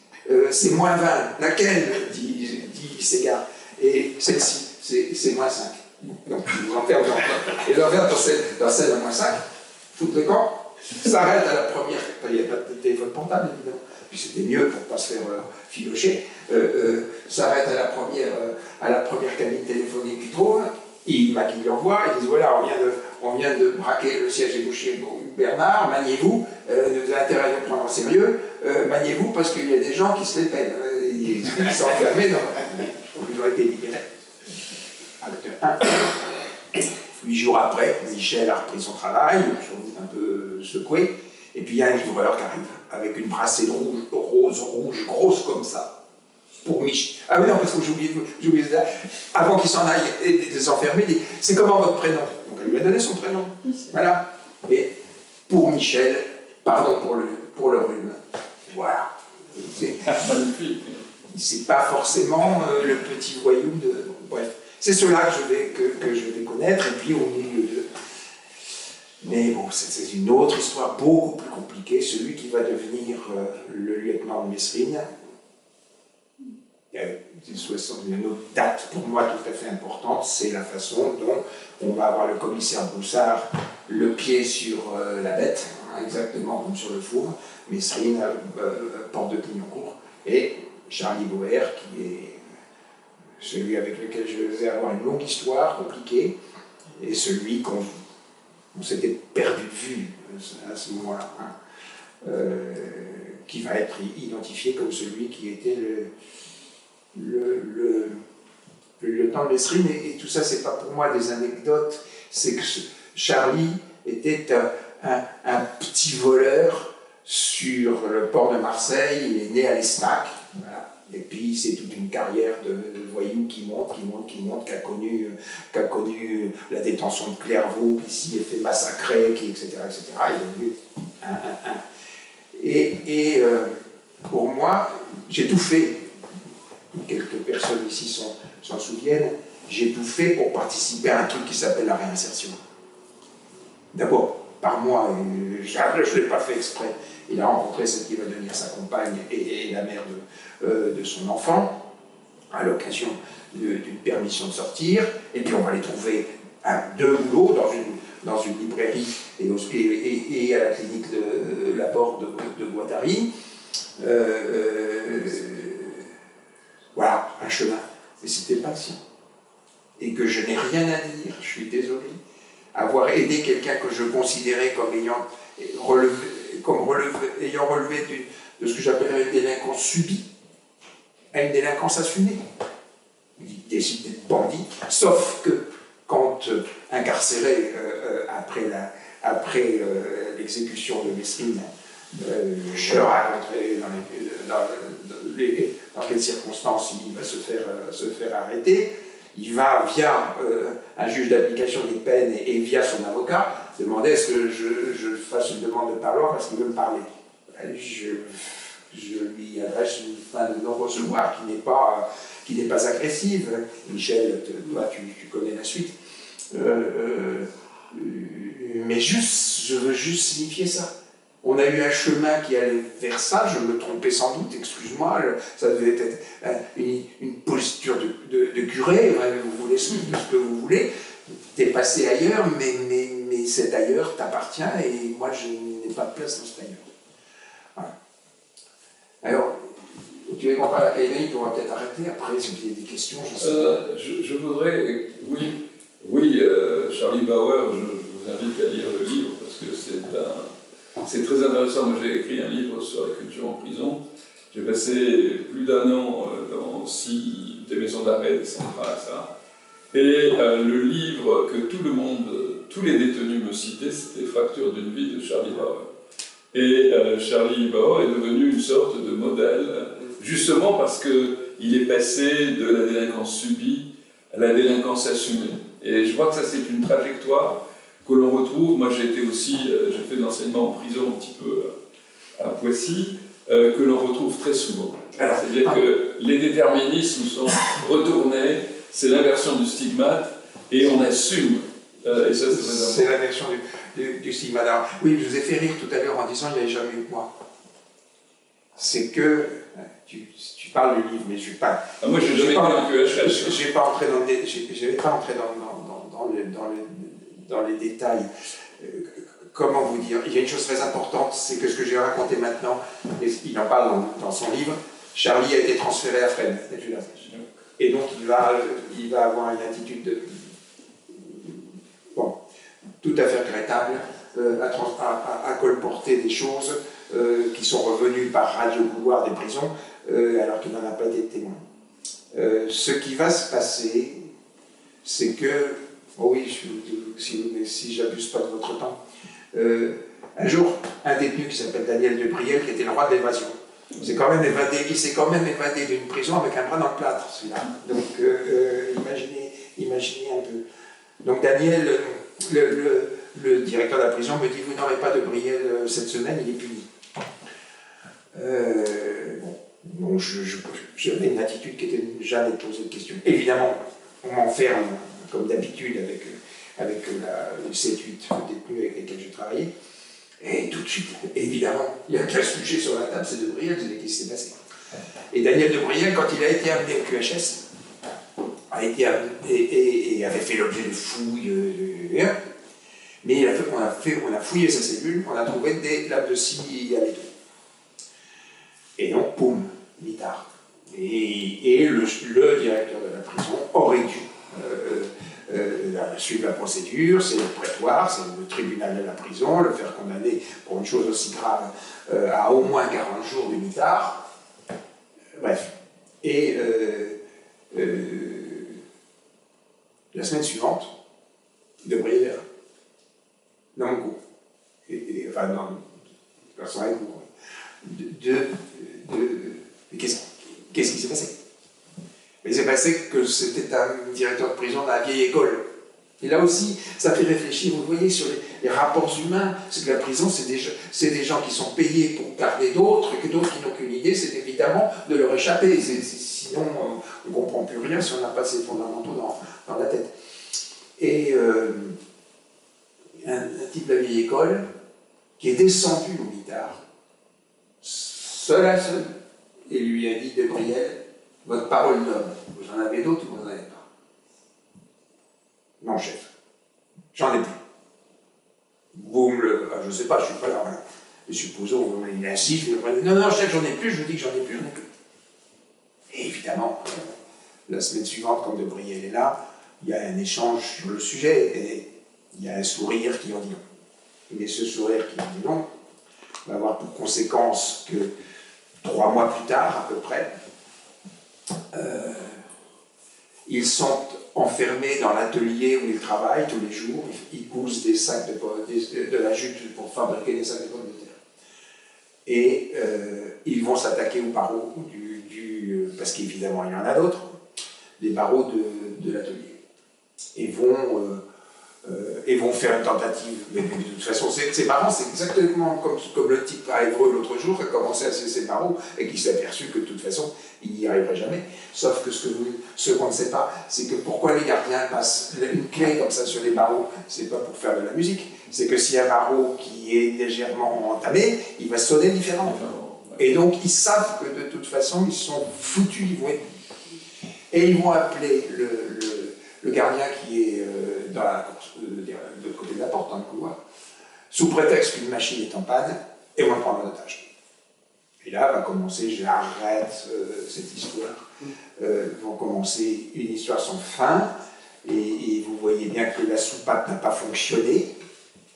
c'est moins 20. Laquelle? dit Ségard. Et celle-ci, c'est moins 5. Donc, ils nous enferment dans celle à moins 5, foutent le camp, s'arrête à la première, il n'y a pas de téléphone portable évidemment, puis c'était mieux pour ne pas se faire filocher, s'arrête à la première cabine téléphonique qu'ils trouvent, ils lui envoient, ils disent voilà, on vient de braquer le siège des boucheries Bernard, maniez-vous, vous avez intérêt à nous prendre en sérieux, maniez-vous parce qu'il y a des gens qui se les peinent, ils sont enfermés donc ils ont été libérés. Acteur 1. 8 jours après, Michel a repris son travail, un peu secoué, et puis il y a un livreur qui arrive avec une brassée de rouge, grosse comme ça, pour Michel. Ah oui, non, parce que j'ai oublié ça. Avant qu'il s'en aille et les enfermer, il dit c'est comment votre prénom? Donc elle lui a donné son prénom. Voilà. Et pour Michel, pardon pour le rhume. Voilà. C'est pas forcément le petit voyou de. Bref. C'est cela que je vais connaître, et puis au milieu d'eux. Mais bon, c'est une autre histoire beaucoup plus compliquée, celui qui va devenir le lieutenant de Messrine. Une autre date pour moi tout à fait importante, c'est la façon dont on va avoir le commissaire Broussard le pied sur la bête, hein, exactement comme sur le four, Mesrine, porte de Clignancourt, et Charlie Bauer, qui est celui avec lequel je vais avoir une longue histoire compliquée, et celui qu'on s'était perdu de vue à ce moment-là, hein, qui va être identifié comme celui qui était le lieutenant de Mesrine. Et tout ça, c'est pas pour moi des anecdotes, c'est que Charlie était un petit voleur sur le port de Marseille. Il est né à l'Estac, voilà. Et puis c'est toute une carrière de voyou qui monte, qui a connu la détention de Clairvaux, qui s'y est fait massacrer, etc. Il est devenu pour moi, j'ai tout fait. Quelques personnes ici s'en souviennent. J'ai tout fait pour participer à un truc qui s'appelle la réinsertion. D'abord, par moi, je ne l'ai pas fait exprès. Il a rencontré celle qui va devenir sa compagne et la mère de son enfant, à l'occasion d'une permission de sortir, et puis on va les trouver à deux boulots dans une librairie et à la clinique de la Porte de Guattari. Voilà, un chemin. Mais c'était patient. Et que je n'ai rien à dire, je suis désolé. Avoir aidé quelqu'un que je considérais comme ayant relevé de ce que j'appellerais une délinquance subie à une délinquance assumée. Il décide d'être bandit, sauf que quand incarcéré après l'exécution de Mesrine, je le raconterai dans quelles circonstances il va se faire arrêter. Il va, via un juge d'application des peines et via son avocat, demander est-ce que je fasse une demande de parloir parce qu'il veut me parler. Je lui adresse une fin de non-recevoir qui n'est pas agressive. Michel, toi, tu connais la suite. Mais je veux juste signifier ça. On a eu un chemin qui allait vers ça, je me trompais sans doute, excuse-moi, ça devait être une posture de curé, vous voulez ce que vous voulez, t'es passé ailleurs, mais cet ailleurs t'appartient et moi je n'ai pas de place dans cet ailleurs. Voilà. Alors, tu veux qu'on parle à Caïnaï, on va peut-être arrêter après, si vous avez des questions, je sais pas. Je voudrais, oui, Charlie Bauer, je vous invite à lire le livre parce que c'est très intéressant. Moi, j'ai écrit un livre sur la culture en prison. J'ai passé plus d'un an dans 6 des maisons d'arrêt, des centrales, ça. Et le livre que tous les détenus me citaient, c'était Fracture d'une vie de Charlie Bauer. Et Charlie Bauer est devenu une sorte de modèle, justement parce qu'il est passé de la délinquance subie à la délinquance assumée. Et je vois que ça, c'est une trajectoire que l'on retrouve. Moi, j'ai fait de l'enseignement en prison un petit peu à Poissy, que l'on retrouve très souvent. C'est-à-dire que les déterminismes sont retournés, c'est l'inversion du stigmate, et on assume. Et ça, c'est l'inversion du stigmate. Alors, oui, je vous ai fait rire tout à l'heure en disant qu'il n'y avait jamais eu moi. C'est que tu parles du livre, mais je ne suis pas. Moi, je n'ai jamais été un QHL. Je ne vais pas entrer dans les détails. Comment vous dire? Il y a une chose très importante, c'est que ce que j'ai raconté maintenant, et il en parle dans son livre, Charlie a été transféré à Fresnes. Et donc il va avoir une attitude tout à fait regrettable, à colporter des choses qui sont revenues par radio couloir des prisons, alors qu'il n'en a pas été témoin. Ce qui va se passer, c'est que, si j'abuse pas de votre temps, un jour, un détenu qui s'appelle Daniel Debriel, qui était le roi de l'évasion, il s'est quand même évadé d'une prison avec un bras dans le plâtre, celui-là. Donc, imaginez un peu. Donc, Daniel, le directeur de la prison, me dit: vous n'aurez pas de Briel cette semaine, il est puni. Bon, j'avais une attitude qui était jamais de poser de questions. Évidemment, on m'enferme, comme d'habitude, avec les 7-8 détenus avec lesquels j'ai travaillé. Et tout de suite, évidemment, il y a qu'un sujet sur la table, c'est de Briel, qu'est-ce qui s'est passé. Et Daniel de Brielle, quand il a été amené au QHS, et avait fait l'objet de fouilles, mais on a fouillé sa cellule, on a trouvé des lames de scie à l'étau. Et donc, poum, mitard. Et le directeur de la prison aurait dû suivre la procédure, c'est le prétoire, c'est le tribunal de la prison, le faire condamner pour une chose aussi grave à au moins 40 jours de mitard. Bref. Et la semaine suivante, de Brielle dans mon cours, enfin dans son cours, qu'est-ce qui s'est passé? Il s'est passé que c'était un directeur de prison de la vieille école. Et là aussi, ça fait réfléchir, vous voyez, sur les rapports humains. C'est que la prison, c'est des gens qui sont payés pour garder d'autres, et que d'autres qui n'ont qu'une idée, c'est évidemment de leur échapper. Sinon, on ne comprend plus rien si on n'a pas ces fondamentaux dans la tête. Et un type de la vieille école qui est descendu au mitard, seul à seul, et lui a dit de Brielle, votre parole d'homme, vous en avez d'autres ou vous n'en avez pas? Non, chef, j'en ai plus. Vous me le. Je ne sais pas, je ne suis pas là. Voilà. Et supposons, il insiste, non, chef, j'en ai plus, je vous dis que j'en ai plus. Et évidemment, la semaine suivante, quand de Brielle est là, il y a un échange sur le sujet, et il y a un sourire qui en dit non. Mais ce sourire qui en dit non va avoir pour conséquence que 3 mois plus tard, à peu près, ils sont enfermés dans l'atelier où ils travaillent tous les jours. Ils cousent des sacs de la jute pour fabriquer des sacs de pommes de terre. Et ils vont s'attaquer aux barreaux parce qu'évidemment il y en a d'autres, des barreaux de l'atelier. Et vont faire une tentative. Mais de toute façon, c'est marrant, c'est exactement comme le type à Évreux l'autre jour qui a commencé à cesser ses barreaux et qui s'est aperçu que de toute façon, il n'y arriverait jamais. Sauf que ce qu'on ne sait pas, c'est que pourquoi les gardiens passent une clé comme ça sur les barreaux, c'est pas pour faire de la musique, c'est que s'il y a un barreau qui est légèrement entamé, il va sonner différemment. Et donc, ils savent que de toute façon, ils sont foutus, et ils vont appeler le gardien qui est dans la course, de l'autre côté de la porte, dans le couloir, sous prétexte qu'une machine est en panne, et vont le prendre en otage. Et là va commencer, j'arrête cette histoire, vont commencer une histoire sans fin, et vous voyez bien que la soupape n'a pas fonctionné,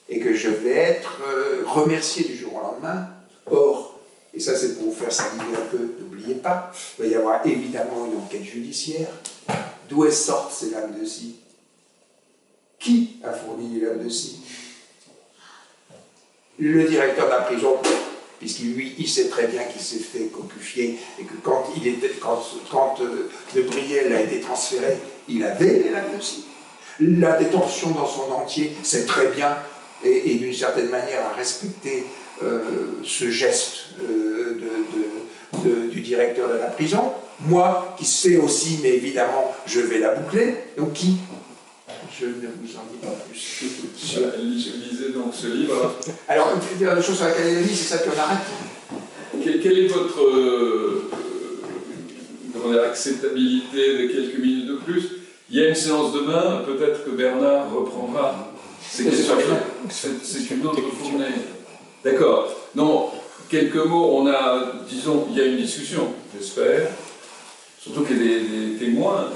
et que je vais être remercié du jour au lendemain. Or, et ça c'est pour vous faire saliver un peu, n'oubliez pas, il va y avoir évidemment une enquête judiciaire. D'où sortent ces lames de scie? Qui a fourni les lames de scie? Le directeur de la prison, puisqu'il il sait très bien qu'il s'est fait cocufier et que quand de Brielle a été transféré, il avait les lames de scie. La détention dans son entier sait très bien et d'une certaine manière a respecté ce geste du directeur de la prison. Moi, qui sais aussi, mais évidemment, je vais la boucler. Donc qui? Je ne vous en dis pas plus. Je lisais donc ce livre. Alors, la chose sur laquelle elle lit, c'est ça qu'on arrête. Quelle est votre acceptabilité de quelques minutes de plus? Il y a une séance demain, peut-être que Bernard reprendra ces questions-là. C'est une autre fournée. D'accord. Non, quelques mots, disons, il y a une discussion, j'espère. Surtout qu'il y a des témoins.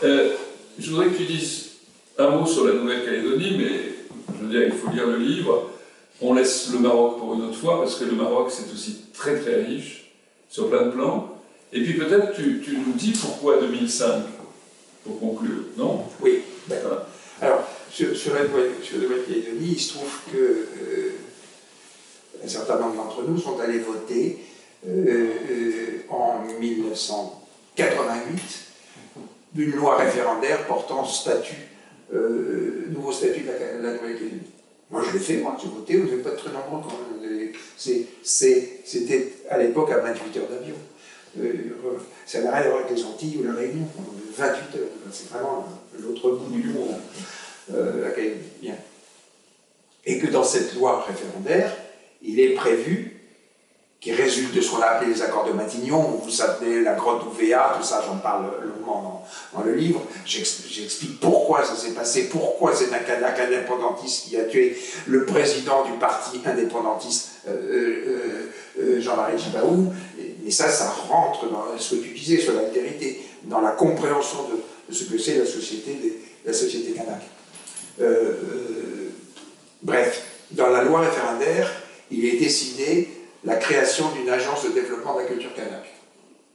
Je voudrais que tu dises un mot sur la Nouvelle-Calédonie, mais je veux dire, il faut lire le livre. On laisse le Maroc pour une autre fois, parce que le Maroc, c'est aussi très très riche, sur plein de plans. Et puis peut-être tu nous dis pourquoi 2005, pour conclure, non? Oui, d'accord. Alors, sur la Nouvelle-Calédonie, il se trouve que un certain nombre d'entre nous sont allés voter en 1988 d'une loi référendaire portant nouveau statut de la Nouvelle-Calédonie. Moi, je l'ai fait, j'ai voté, vous n'êtes pas très nombreux quand même. C'était à l'époque à 28 heures d'avion. Ça n'a rien à voir avec les Antilles ou la Réunion. 28 heures, c'est vraiment l'autre bout du monde, la Calédonie. Bien. Et que dans cette loi référendaire, il est prévu qui résulte de ce qu'on a appelé les accords de Matignon. Vous savez, la grotte d'Ouvéa, tout ça, j'en parle longuement dans le livre. J'explique pourquoi ça s'est passé, pourquoi c'est un Kanak indépendantiste qui a tué le président du parti indépendantiste, Jean-Marie Djibaou. Et ça rentre dans ce que tu disais sur l'altérité, dans la compréhension de ce que c'est la société kanak. Bref, dans la loi référendaire, il est décidé la création d'une agence de développement de la culture kanak.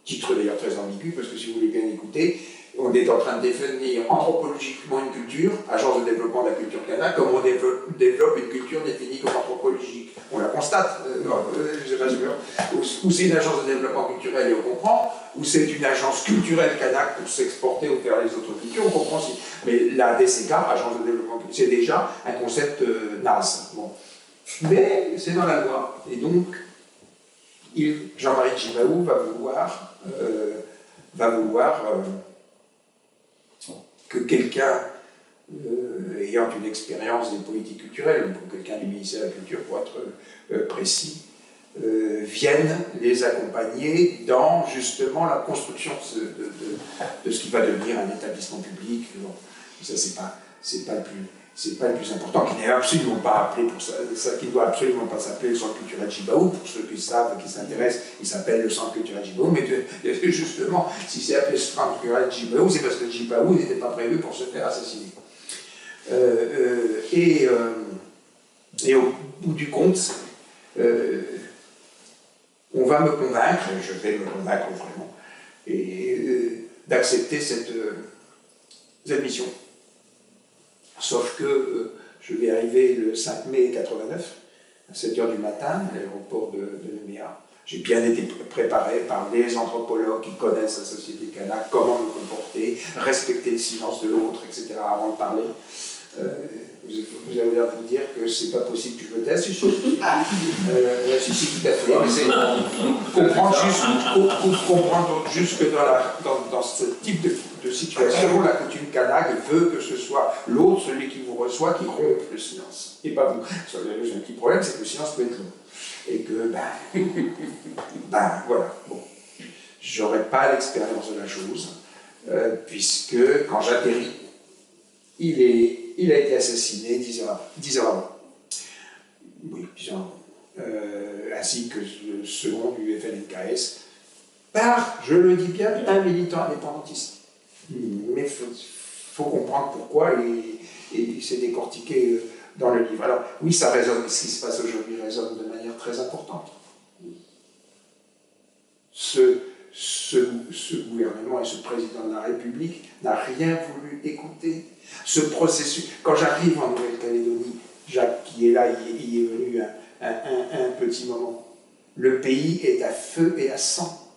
Titre d'ailleurs très ambigu, parce que si vous voulez bien écouter, on est en train de définir anthropologiquement une culture, agence de développement de la culture kanak, comme on développe une culture définie comme anthropologique. On la constate, je rassure. Ou c'est une agence de développement culturel et on comprend, ou c'est une agence culturelle kanak pour s'exporter ou faire les autres cultures, on comprend aussi. Mais la DCK, agence de développement culturel, c'est déjà un concept naze. Bon. Mais c'est dans la loi. Et donc, Jean-Marie Djibaou va vouloir que quelqu'un ayant une expérience des politiques culturelles, ou quelqu'un du ministère de la Culture pour être précis, vienne les accompagner dans justement la construction de ce qui va devenir un établissement public. Bon, ça, c'est pas le plus important, qui n'est absolument pas appelé pour ça, qui ne doit absolument pas s'appeler le Centre culturel Djibaou. Pour ceux qui savent, qui s'intéressent, il s'appelle le Centre culturel Djibaou, mais justement, si c'est appelé Centre culturel Djibaou, c'est parce que Djibaou n'était pas prévu pour se faire assassiner. Et au bout du compte, on va me convaincre, et je vais me convaincre vraiment, d'accepter cette mission. Sauf que je vais arriver le 5 mai 89, à 7h du matin, à l'aéroport de Nouméa. J'ai bien été préparé par des anthropologues qui connaissent la société kanak, comment me comporter, respecter le silence de l'autre, etc., avant de parler. Vous avez l'air de vous dire que c'est pas possible que je me taise. Si, tout à fait. Mais c'est comprendre juste que dans ce type de situation, la coutume kanak veut que ce soit l'autre, celui qui vous reçoit, qui rompe le silence, et pas vous. J'ai un petit problème, c'est que le silence peut être long. Et que, voilà. Bon. J'aurais pas l'expérience de la chose, puisque quand j'atterris, il a été assassiné 10 heures avant. Oui, 10 heures avant. Ainsi que le second du FLNKS, par, je le dis bien, un militant indépendantiste. Mais il faut comprendre pourquoi, et c'est décortiqué dans le livre. Alors, oui, ça résonne, ce qui se passe aujourd'hui résonne de manière très importante. Ce gouvernement et ce président de la République n'a rien voulu écouter. Ce processus, quand j'arrive en Nouvelle-Calédonie, Jacques qui est là, il est venu un petit moment. Le pays est à feu et à sang.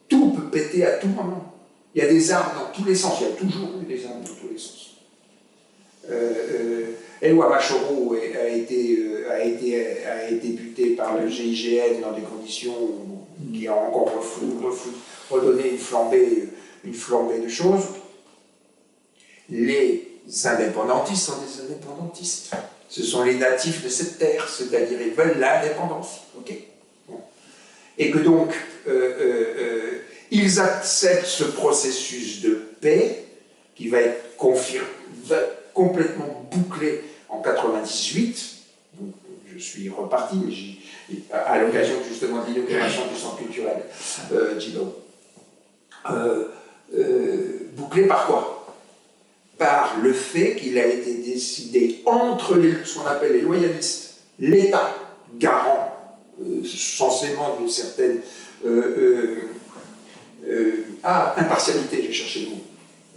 Tout peut péter à tout moment. Il y a des armes dans tous les sens, il y a toujours eu des armes dans tous les sens. Eloi Machoro a été buté par le GIGN dans des conditions qui ont encore redonné une flambée de choses. Les indépendantistes sont des indépendantistes. Ce sont les natifs de cette terre, c'est-à-dire ils veulent l'indépendance. Okay, bon. Et que donc, ils acceptent ce processus de paix qui va être complètement bouclé en 98. Donc, je suis reparti, à l'occasion justement de l'inauguration du centre culturel Djibaou. Bouclé par quoi? Par le fait qu'il a été décidé entre ce qu'on appelle les loyalistes, l'État garant censément d'une certaine impartialité, j'ai cherché le mot,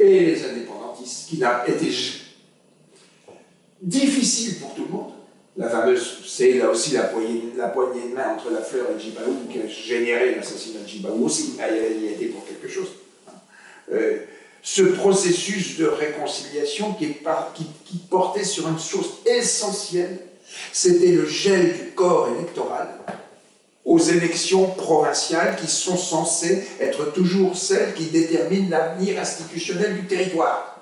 et les indépendantistes, qui n'a été difficile pour tout le monde. La fameuse, c'est là aussi la poignée de main entre Lafleur et Djibaou qui a généré l'assassinat de Djibaou aussi, il y a été pour quelque chose. Ce processus de réconciliation qui portait sur une chose essentielle, c'était le gel du corps électoral aux élections provinciales qui sont censées être toujours celles qui déterminent l'avenir institutionnel du territoire.